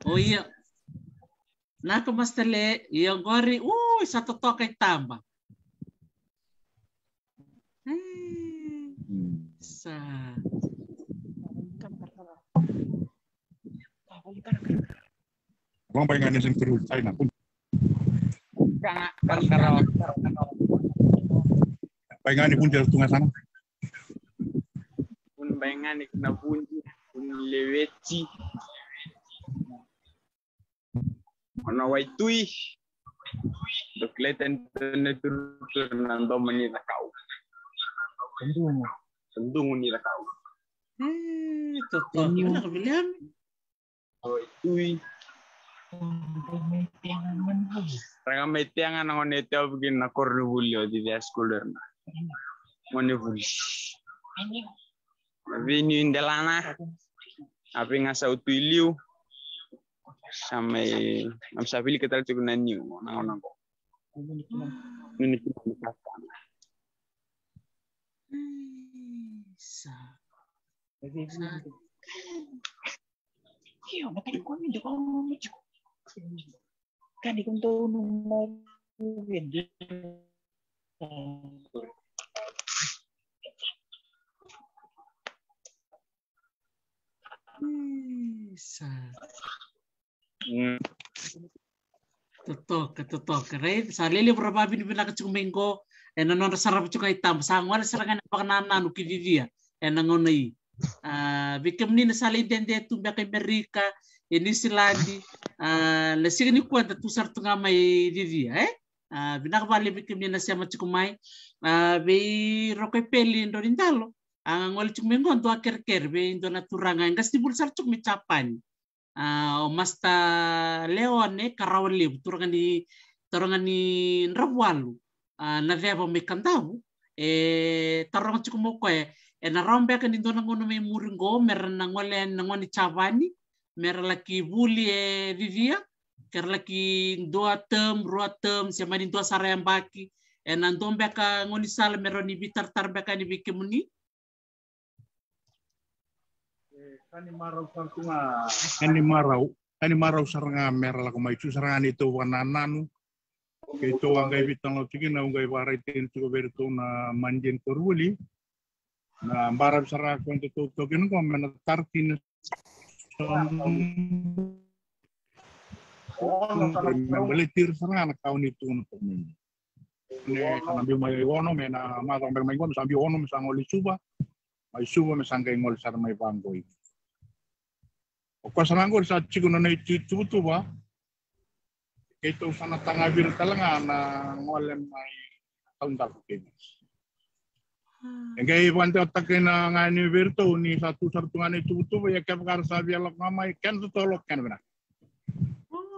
Oh iya. Nah kemastele yang gori, satu tokai tambah. Sa. Bang pengen nesen terus China pun. Pengen pun jalan tengah sana. Pun pengen na bunyi, pun leweci. Ono waitui. Dokleten tenetur nando menira kau. Sendung menira kau. Totoo gimana kebilian? Waitui. Ranga metiangan ngon neteo begin na kornubulio di dia scholar na. Monebuli. Vini indelana. Api ngasa utuiliu. Sampai amsabili ketal cukup nanyu nang ko. Ini kita makan. Iya, makanya kau minta kau lucu. Kan ikut tahu nomor video. Totoo kare salele berapa bin kecumengko non sarap cukai tam sangwal serangan pakanana nu kidia ngonai bikem ni sali dende tu baka Amerika ini siladi la signi kwanta tu sar tunga mai didia binak bali bikem ni na siama cukumai be rokoy peli ndorindalo ngol cukumengo to aker be indona turanga ngas tibul sar cuk mi capan masta leone karawali torangani rabualu na veva me kantabu tarong cukup mo ko na rombe kan indona ngono me muringo mer na ngoni chavani mer laki buli vivia ker laki rua term semani dua sarayam baki na ndombe ka ngoni sal meroni bitar tarbeka ni bikimuni Kani marau saranga merah laku maicu sarangan itu wanananu itu anggai bitang lo tiki na anggai warai tin cukup bertu na manjen koruli na barab sarang ko itu token ko menatar tin membelitir sarangan kaun itu untuk ini sambil mai wono mena ma sambil mai wono sambil wono misang oli suba Mai suwa me sangkai ngol sar mai bangoi. O kwa sanangor sa chiku na itu tu ba. Ito sana tangabir talanga na ngolem mai tahun tak kebis. Engai pante otak na ngani virtu ni satu ngani itu ya kebakar sabi alok mamai kan tu tolok kan benar.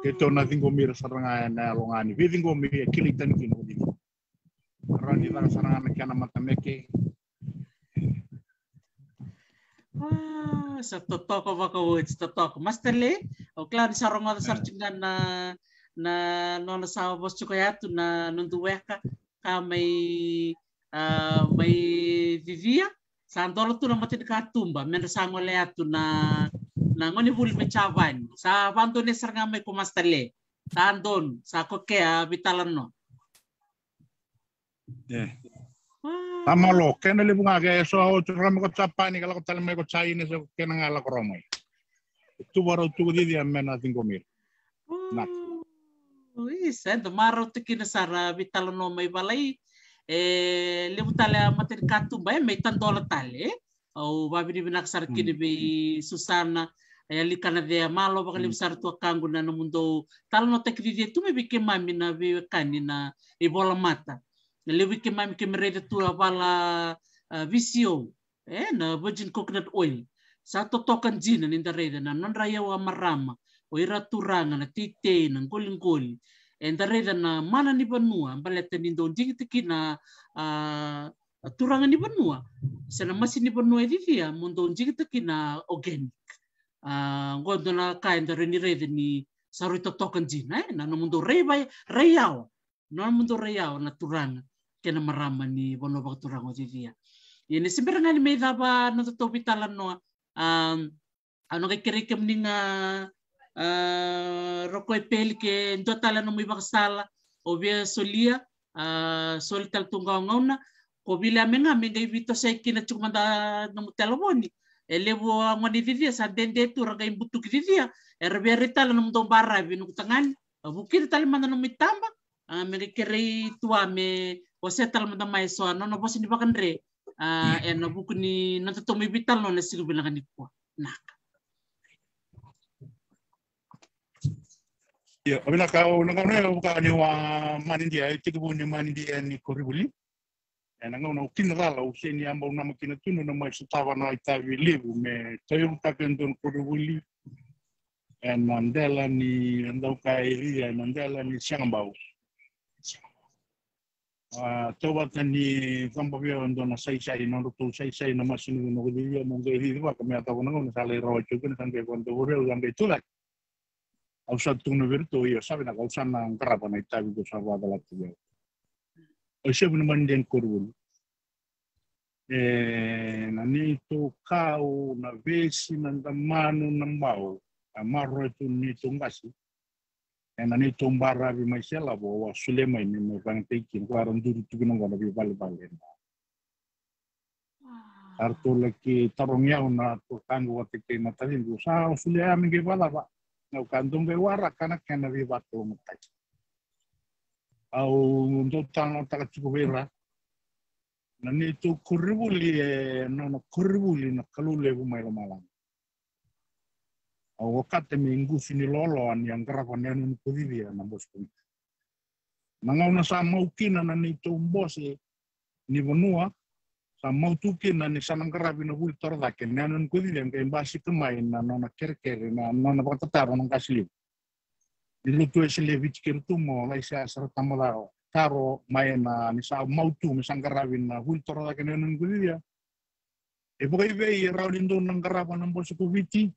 Ito na tingomir saranga na longani. Tingomir kilik tan kino di. Rani tara saranga kana matameke. Sa totoo baka words totoo. Master Le, o klaro sa rongo sa sarchingan na nona sa bos chukayatu na nunduweka ka may vivia sa andolo tu na matin katumba men sa ngoleatu na ngoni hul me chavan sa bando ne saranga may ko Master Le. Sa andon sa kokea bitalan no. Tama lo, kena libu ngage so rame ko capani kalau ko talme ko Chinese so kena ngala ko romai. Tu baru tu di amena tingomir. Nak. Isa do maro tikina sara bitalo no may balay libu tala mater katumba may tandola tale o babi ni binaksar kini be Susana likana de malo bakali besar tu kangu na no mundo talo no tekri tu me bike mami na be kanina e bola mata. Lewi ke mami ke mereda tu bala visio na virgin coconut oil sa totokan jina ninda reda na non raya wa marama o ira turanga na tite na ngol enda reda na mana ni banua baleta nindo jigitiki na turanga ni banua sana masi ni banua dia mundo jigitiki na organic ngodo na kainda reni reda ni saru totokan jina na no mundo reyao no mundo reyao na turanga kena marama ni bono bak turango dia. Ini sebenarnya ni may daba no to bitalan no ano kay kirikem ning rokoy pel ke ndotala no may baksala o bia solia solital tungaw ngona ko bila menga mengay bito sa kina chukmanda no telefoni elevo ngoni dia sa dende tu ragay butuk dia erberita no dombara binu tangan bukir talimana no mitamba mengkiri tua me o setal mo damay so no bosi ni bakandre no buku ni nanto mi vital no na sigo bilang ni ko nak ya abina kau nangano buka ni wa manindia tiku ni manindia ni koribuli nangano kinrala useni ambao na makina tunu na mai sutawa na itavi livu me tayo takendon koribuli mandela ni andau kairi mandela ni siangambau Coba tani kambabia ndo na sai no tu sai na masinu no dia mo ngai wa kami atau no sale ro juga sampai kondo ure sampai tulak au satu no virtu yo sabe na kausan na karapa na itabi ko sa wada latu yo o shebu no manden kurul nani to kau na vesi na manu na mau amarro tu ni tungasi nani tombara bi maisela bo wa sulema ni mo bang teki ko aron duru tu no ngona bi bal arto leki tarongya na to tango watike na talin go sa sulea mi ge bala ba no kandung ge wara kana kana bi bato mutai au ndo tano taka chukubera nani to kuribuli no kuribuli na kalule bu mai malang o kate minggu sini loloan yang kerapan yang dia na bosku. Nangau sa mau kina na ni tombose ni bonua sa mau tukin na ni sanang kerapi na bultor da ken nanon kudidia kay basi kemain na nona kerker na nona patataro ng kasli. Diluto sile vichker tumo lai sa sarta molao taro mai na ni sa mau tu misang kerapi na bultor da ken nanon kudidia. E pokoknya be rawlindo ng kerapan ng bosku viti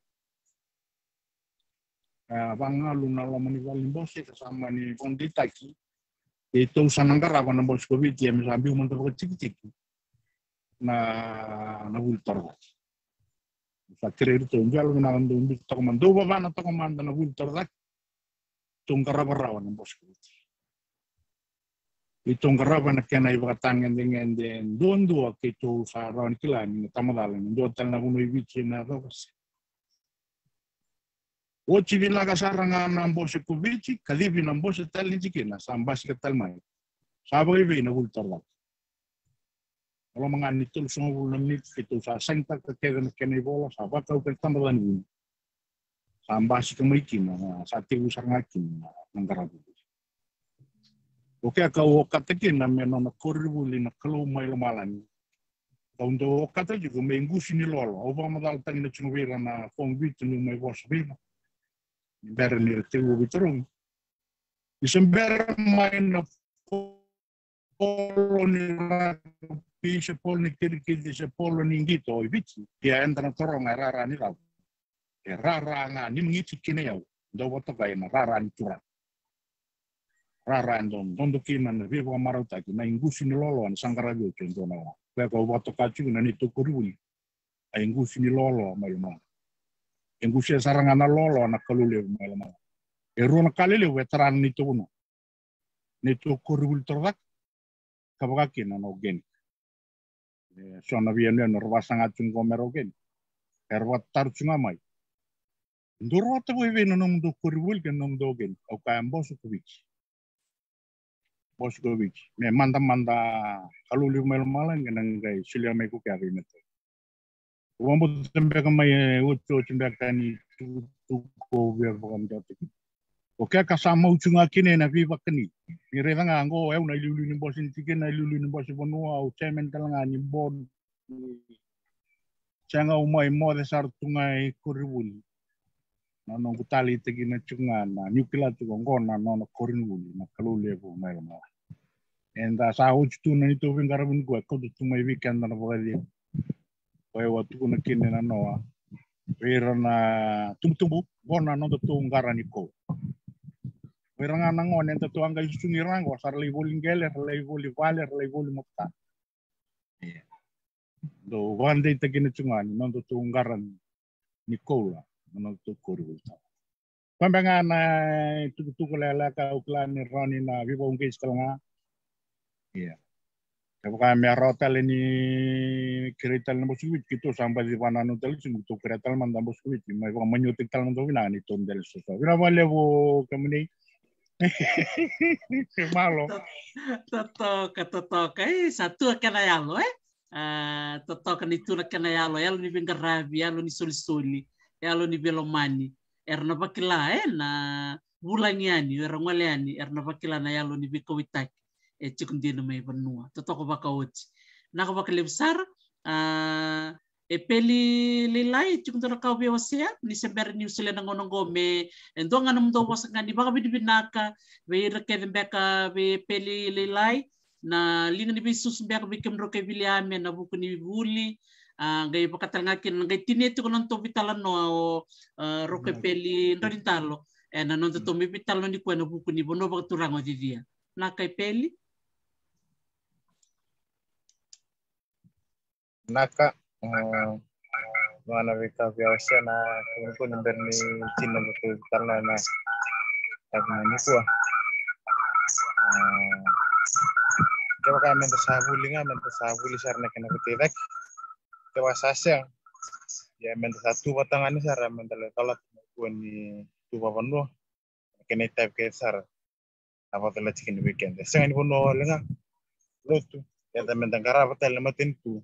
bangalu na lomani walimbosi kasama ni konditaki itu sanangkara kana boskovi dia misambi umuntu ciki-ciki na vultor sa kredo to njalo na ndo ndi to komando bana to komando na vultor dak tungkara barawan boskovi itungkara bana kana ibatangan dengan den dondo akitu sa rawan kilani tamadalan ndo tal na kuno ibichi na ros o civila kasaranga nambose kubici kalibi nambose talin cikina sambas ke talmai sabai be na vultor Kalau mengani itu semua bulan itu saya sentak ke kene bola, apa tahu pertama lagi. Sampai si kemerikin, saat itu sangakin negara itu. Oke, kau katakan namanya nona koribuli nak kalau mai malan. Tahun tu kata juga minggu sini lolo. Obama dal tang na cungwira na kongbit nu mai bos bina. Ber ni tewu bitrung. Isember mai na polo ni pisce polo ni kiri se polo ni ngito ibici. Ya entra torong rara ni rau. Rara nga ni mngiti kine yau. Do woto kai na rara ni turat. Rara ndon do kina na vivo marauta ki na ingusi ni lolo an sangkara yo cento na. Kaya kau woto kacu na ni to kuruli. Ai ingusi ni lolo mai ma. Ingusi sarangana lolo na kalule mai ma. Eru na kalile veteran ni to no. Ni to kuruli torak kabaki na no gen. So na viene no rovasanga chungo merogen. Erwat tarchunga mai. Ndoro ta voi veno nom do kuruli ke nom do gen. Au ka ambosu kubich. Boskovic, me manda kalau lima malam yang ngai sulia mai ku kaya ini tu. Wambo tembe kamai uco tembe kani tu ko biar bukan jatuh. Oke kasama ucunga kini na viva kini. Ni reda ngango na lulu ni bosin tiken na lulu ni bosin bonua au cemen talanga ni bod. Canga umai mo desar tungai kuribuli. Nono kutali tegi na cunga na nyukila tukongona nono korinuli na kalule po mai ma. Enda sa ucu na itu vingarabun gua kau tu mai weekend na boleh. Kau waktu kuna kini na noa. Wira na tumbu bona no tu ngarani ko. Wira ngana ngon enta tu angga isungi rango sar lei boli geler lei boli valer lei boli mokta. Do wande tegi na cunga no tu ngarani Nicola. Menurut kuru. Pembangan itu lele kau klan Roni na vivo ungkit sekarang. Iya. Kalau kami hotel ini kereta nambah sulit kita sampai di mana hotel itu kereta nambah sulit. Mereka menyutik talan itu nani tondel susah. Kenapa levo kami ni? Malo. Totok. Satu kena yalo totok itu kena yalo ni bingarabi yalo ni soli. Yalo ni belomani erna bakila na bulangiani erangwaliani erna bakila na yalo ni bikowitak cikundina mai benua totoko bakawuti naka bakale besar peli lilai cikundina kau bewasia ni seber ni usile nangonongo me endonga namdo wasangani baka bidibinaka be rekeve beka be peli lilai na linga ni bisus beka bikemro ke biliame na buku ni buli gay pakatangakin gay tineto ko nang to bitalan no roke peli ndorintalo na non to mi bitalo ni kwena buku ni bono ba turango di dia na kay peli naka mana vika biasa na kun berni cina betul karena na karena ni kuah coba kami mentasabuli sarna kena kutidak Kewa sasya ya men satu batangan sara men kalau ni tu babano kene type ke sar apa tela chicken weekend sen bono lenga lotu ya men tangara batal matin tu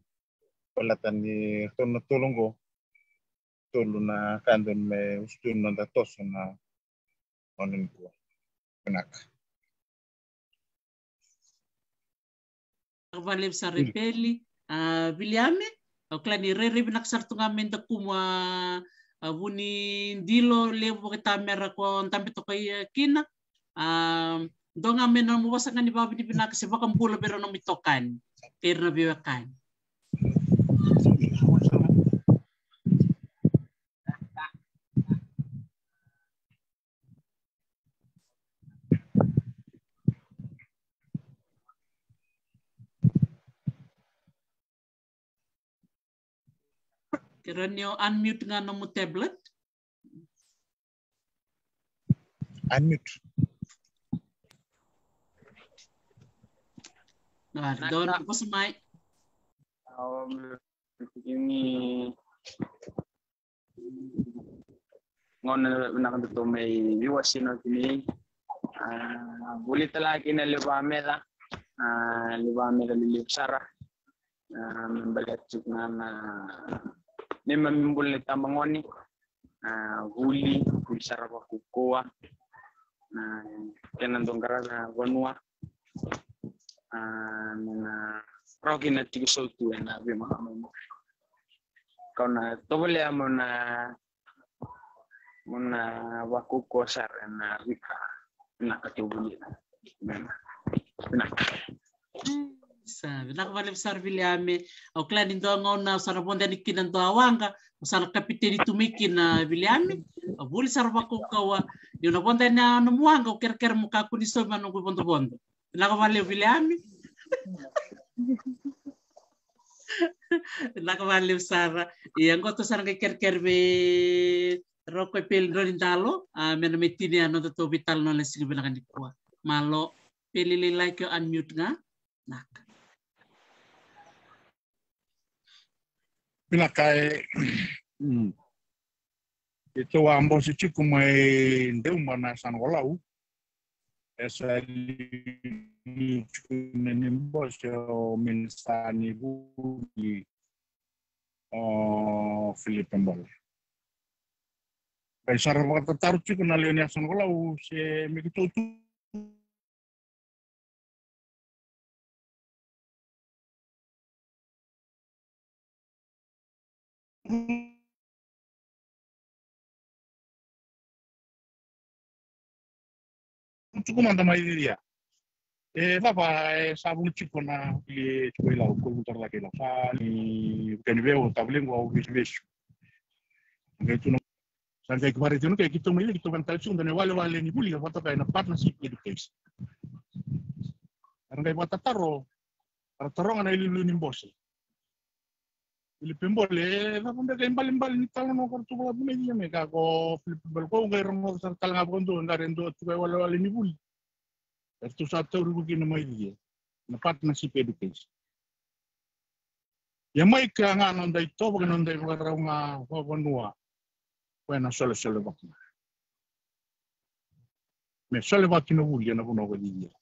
pelatan ni tono tolongo toluna kandon me ustun na tos na onen ko penak valem sa repeli biliame klani rere binak sartu ngamen ta kuma buni dilo levo kita mera ko tampe to kay kina do ngamen no wasangan ni babi binak se bakam pula pero no mitokan kerna biwakan Keranyo unmute nga no mo tablet. Unmute. Doon po sa mic. Ini ngon nakatuto may viewers no kini bulit lagi na libamela lilip sara Membalik juga ni memimbul ni tambangoni huli sarapa kukoa kenan dongkara wanua na rogina tigisotu na bima kauna tobole amona wakuko sar na wika na katubuli na sabe nakavale besar Viliame au klani ndo ngona usara bonda nikina ndo awanga usara kapiteni tumiki na Viliame buli sarva kukawa yona bonda na muanga ukerker muka kuniso manungu bondo nakavale Viliame nakavale usara yangoto sara kerker be roko pel ndalo mena metini ano to vital no lesing binakan dikwa malo pelili like unmute nga nak Pinakai itu ambo si chiku mai ndeu mana san walau esa ni nimbo sio minsani buli Philip Mbol besar waktu taruh chiku na leonia san walau si mikito tu cukup mantap mai dia. Bapa sabun chico na li chuila ko mutar la kila. Sa ni kenveo tabling wa bis. Ngaitu no sangai kemarin itu kayak gitu mili gitu kan talsung dan wale ni buli apa kayak na partnership education. Karena kayak buat taro na ilu ni bos. Ili pembole na pun kayak imbal ni talo no kartu bola media mega ko Philip ko ngai rongo sar talanga bondo ngarendo tu wale ni buli. Itu satu rugi na mai dia na partnership education ya mai ka nga nonda ito pag nonda wara nga wanua na sole bakna me sole bakina bulia na kuno dia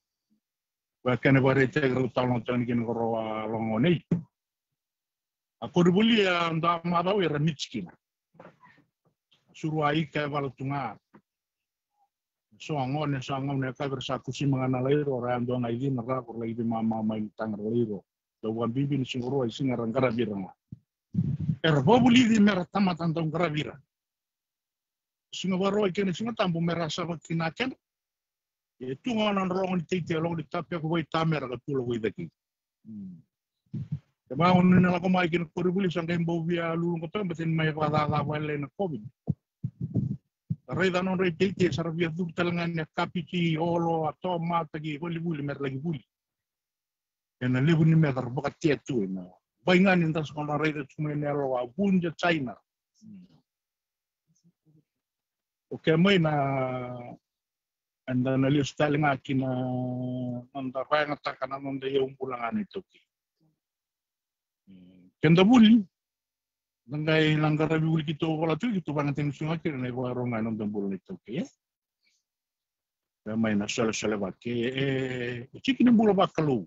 wa kana bare te gro talon tan kin gro longone aku bulia nda ma ba wera mitskina suruai ka valtunga soangone ka bersaku si mengenal iro orang doang lagi nera kur lagi mama main tangar iro doang bibi ni singoro singa rangkara biranga bobuli di merah tamatan tong karavira singa baro ikene singa tambu merasa bakinaken itu ngonan rong di telo di tapia ko tamer ka tulo ko idaki Kemaun nila ko maikin kuribuli sangka imbobia lulung ko tambatin may patata wala na COVID. Reda non rete sarvia duk talangan ya kapiti olo atau mata gi buli mer lagi buli. Ena lebu ni mer bakat tietu na. Baingan inta sekolah reda cuma ni alo bunja China. Oke mai na anda nalius talinga kina anda kaya ngatakan anda yung pulangan itu ki. Kenda buli. Nangay langgar buli kito wala tu kito bangan tension akir na warong anon dambul nito ke. May na sala ke chikin bulo bakalo.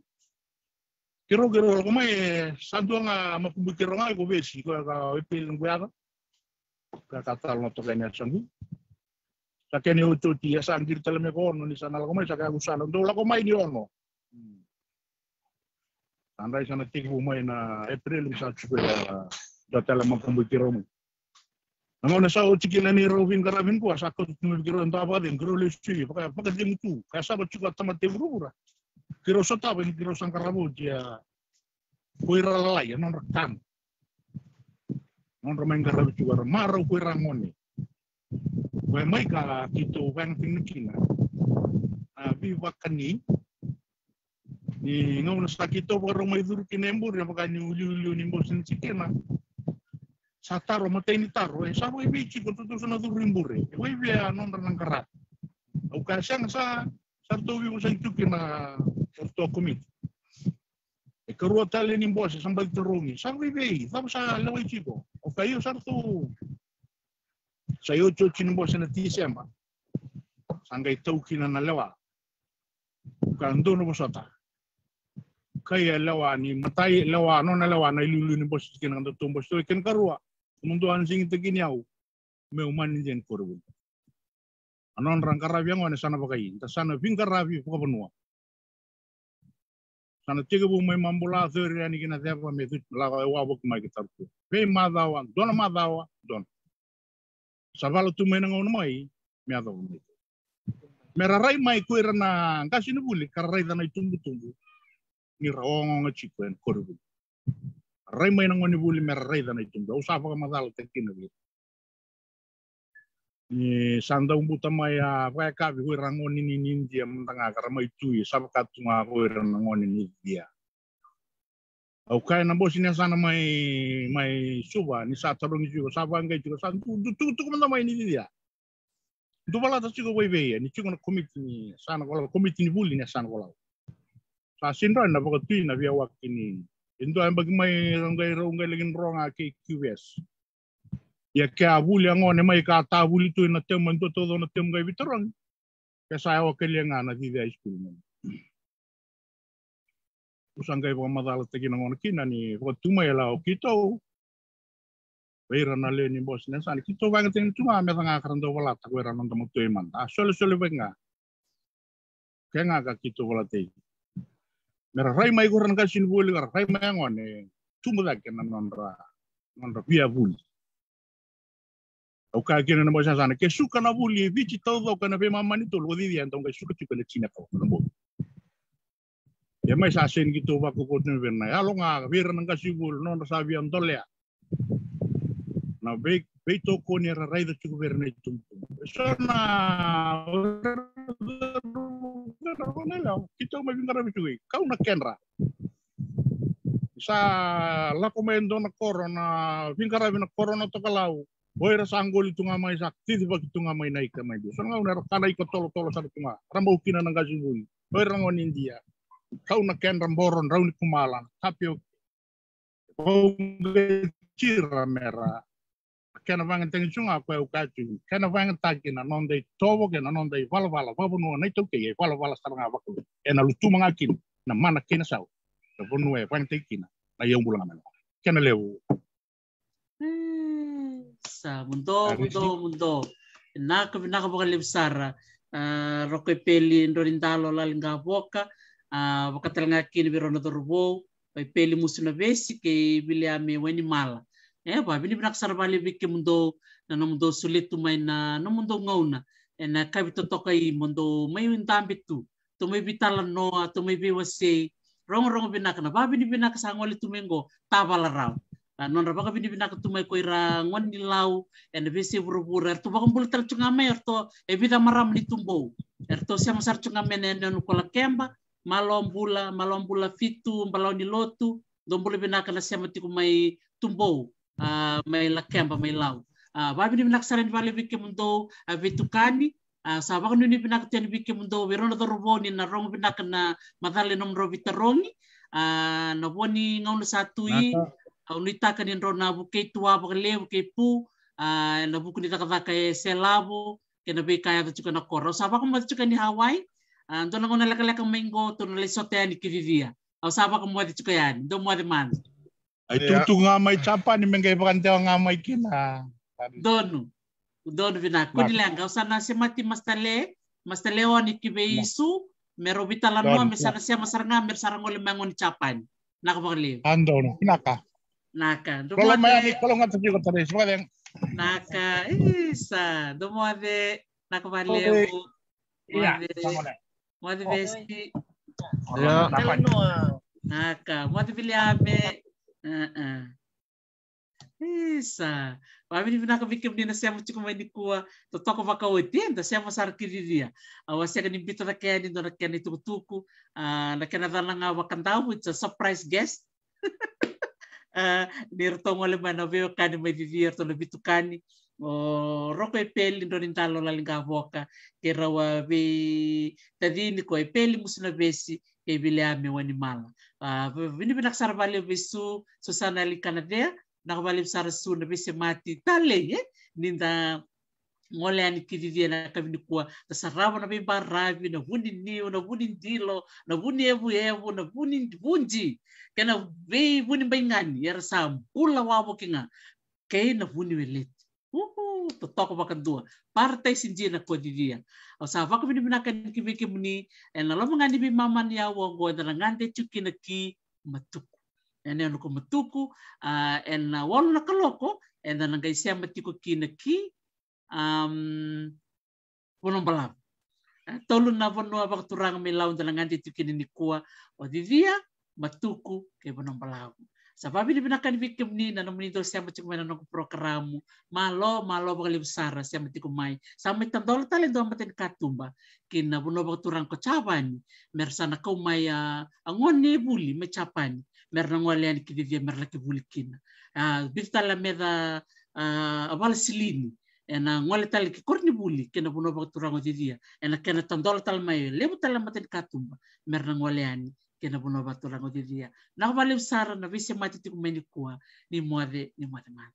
Kiro ko may santo nga mapubikiro nga ko besi ko ka ipil ngwa ka katal no to kanya sangi. Sa kanya uto tiya sa angir talame ko no ni sanal ko may sa kagusan do la ko may ni ono. Andai sana tigu may na April sa tsukela datala mapubikiro mo. Namun nasa ucikilan ni Robin Karabin ko sakot tumibigiro ang tapa din kiro lesi pakai dia mutu kaya sabat juga tamat tebrura kiro sota ben kiro sang karabo dia kuira lalai non rekam non remain karabo juga maro kuira ngone we mai ka kito bang tingkina abi wakani ni ngau nasa kito baro mai dur kinembur ya pakani uli nimbo sin cikena Sataro matay ni taro sa way bichi ko tutuso na durimbure way bia non nang karat o kasyang sa sarto wi mo sa tuki na sarto komit karuwa tali ni boss sa bag turungi sa way bi tapos sa laway chiko o kayo sarto sa yocho chin boss na tisema sangay tawki na nalawa kando no bosata kaya lawani matai lawano na lawana ilulu ni bos kinang to tumbos to ken karua munduan sing tegini au me uman jen korbu anon rang karabi ngone sana bakai ta sana vingkarabi ko benua sana tiga bu me mambula thori ani kina thapa me tut la wa bok mai kitarku be madawa dona madawa don sabalo tu menang on mai me ado merarai mai ko irana kasini buli kararai dana tumbu ni rawong ngachiko en korbu rai mai nangoni buli merarai dana tumbu usapa ka madal tekina bi ni sanda umbuta mai apa ka bi rangoni ni India mentanga karama itu sapa katunga ko rangoni ni dia au kai na bosina sana mai suba ni sa tarong juga sapa ngai juga san tu manda mai ni dia tu bala ta chigo wei ni chigo na komiti ni sana kola komiti ni buli ni sana kola sa sinra na baka tu na via wakini indo ay bagi mai rongai lagin ronga ke QS ya ke abuli ngone mai ka ta buli tu na tem mando todo na tem gai bitorang ke sa o ke lenga na di high school ni usangai ba madala te kina ngone kina ni ko tu mai la o kito Wera na le ni bos na sana kito bang ting tuma me tanga karando wala ta wera non tamo tu man sole benga kenga ka kito wala te mera rai mai goran ka sin buli rai mai ngone tumu da kenan nonra via buli o ka kina na bosa sana ke suka na buli vici todo kana be mamma ni to lo di dia ndonga suka tuka le china ko no ya mai sa sen gitu ba ko ko no verna ya lo nga vera nang ka sibul non sa vi andolea na be to ko ni rai da tuku verna tum sona kita mai vingara bitui kau na kenra sa la komendo na corona vingara na corona to kalau boira sanggol tunga mai sakti di bagi tunga mai naik mai dia sona una kana iko tolo sa tunga rambo kina nang gasibui boira ngon India kau na kenra boron rauni kumalan tapi o cira mera kena vangan teng sunga ko e katu kena vangan takina non dei tobo kena non dei vala no nei to ke vala saranga bakku ena lutu mangakin na mana kena sau to bonu e vangan tekina na yong bulan amena kena lewu sa mundo na ka bakal lebsara roko peli ndorindalo lalinga boka bakatelanga kini birono dorbo peli musuna besi ke biliame weni mala ba bini binak sarbali bikke mundo na mundo sulit tumay na mundo ngauna na kabito to kay mundo may undambitu to may bitalan no to may biwase rong binak na ba bini binak sangoli tumengo tabala raw non ra ba bini binak tumay ko ira ngon nilaw en bisi buru-buru to ba kumpul tar chungame erto e bida maram ni tumbo erto siya masar chungame nen ko la kemba malombula fitu mbalaw ni lotu dombule binak na siya mati ko may tumbo may lakemba may law babi ni binaksaran bali bikke mundo vitukani sabak nuni binakten bikke mundo wirono doroboni na rong binak na madale nomro vitarongi na boni ngauna satui unita kanin rona buke tua bakle buke pu na buku nita kata kay selabo kena be kaya to na koro sabak mo to ni Hawaii ando na ngona lakalaka mengo to na lesote ni kivivia au sabak mo di tukayan do mo de man ay tutu nga may chapa ni mengay bakante nga may kina dono binak ko nilang sana si mati mastale oni kibeisu mero bitala no misana siya masaranga mersarangol mangon chapan nakabakli ando no naka kalau may kalau nga tayo ko tare so lang naka isa dumode nakabakli mo de vesti naka mo de biliame Isa. Pamili pinakabikim ni na siya mo chiko may dikuwa. Totoko makawiti. Da siya masar kiriria. Siya kanibito na kaya nito na kaya nitukutuku. Na kaya na nga wakandaw. It's a surprise guest. Nirtong wala man na veo kani may vivir to nabito kani. Roko e peli ndo nintalo lalinga boka. Kira wa be tadini ko e peli musu na besi. Kay biliame wani mala. Vini binaksara bali besu susana li Canada. Nakabalib sa rasun na bisi mati tale ninda ngole ani kididia na kami kuwa tasarawa na baravi na vuni niu na vuni ndilo na vuni evu na vuni vunji kena vei vuni baingani yara sambula wabo kinga kei na vuni weleti totoko bakandua partai sinjina ko didia o sa vaka bini binakan kibiki muni na lo mangani bi mama ni awo go na ngante chukina ki matuku ene no ko matuku na wala na kaloko na ngai sia matiku kina ki bonong balam tolu na vono abak turang milau dalang nganti tukini ni kuwa o didia matuku ke bonong balam sababi di binakan bikim ni na nominito siya macam mana nong programu malo bakal besar siya matiku mai sampai tandol tali do maten katumba kina bono abak turang ko cabani mersana kau mai angon ni buli me capani merna ngwalian ki didia merlaki buli kina bitala meda abal silini ena ngole tali ki korni buli kena buno bak turango didia ena kena tandol tal mai lebu tal maten katumba merna ngole ani kena buno bak turango didia na bale usara na vise mati tu meni kuwa ni moade mata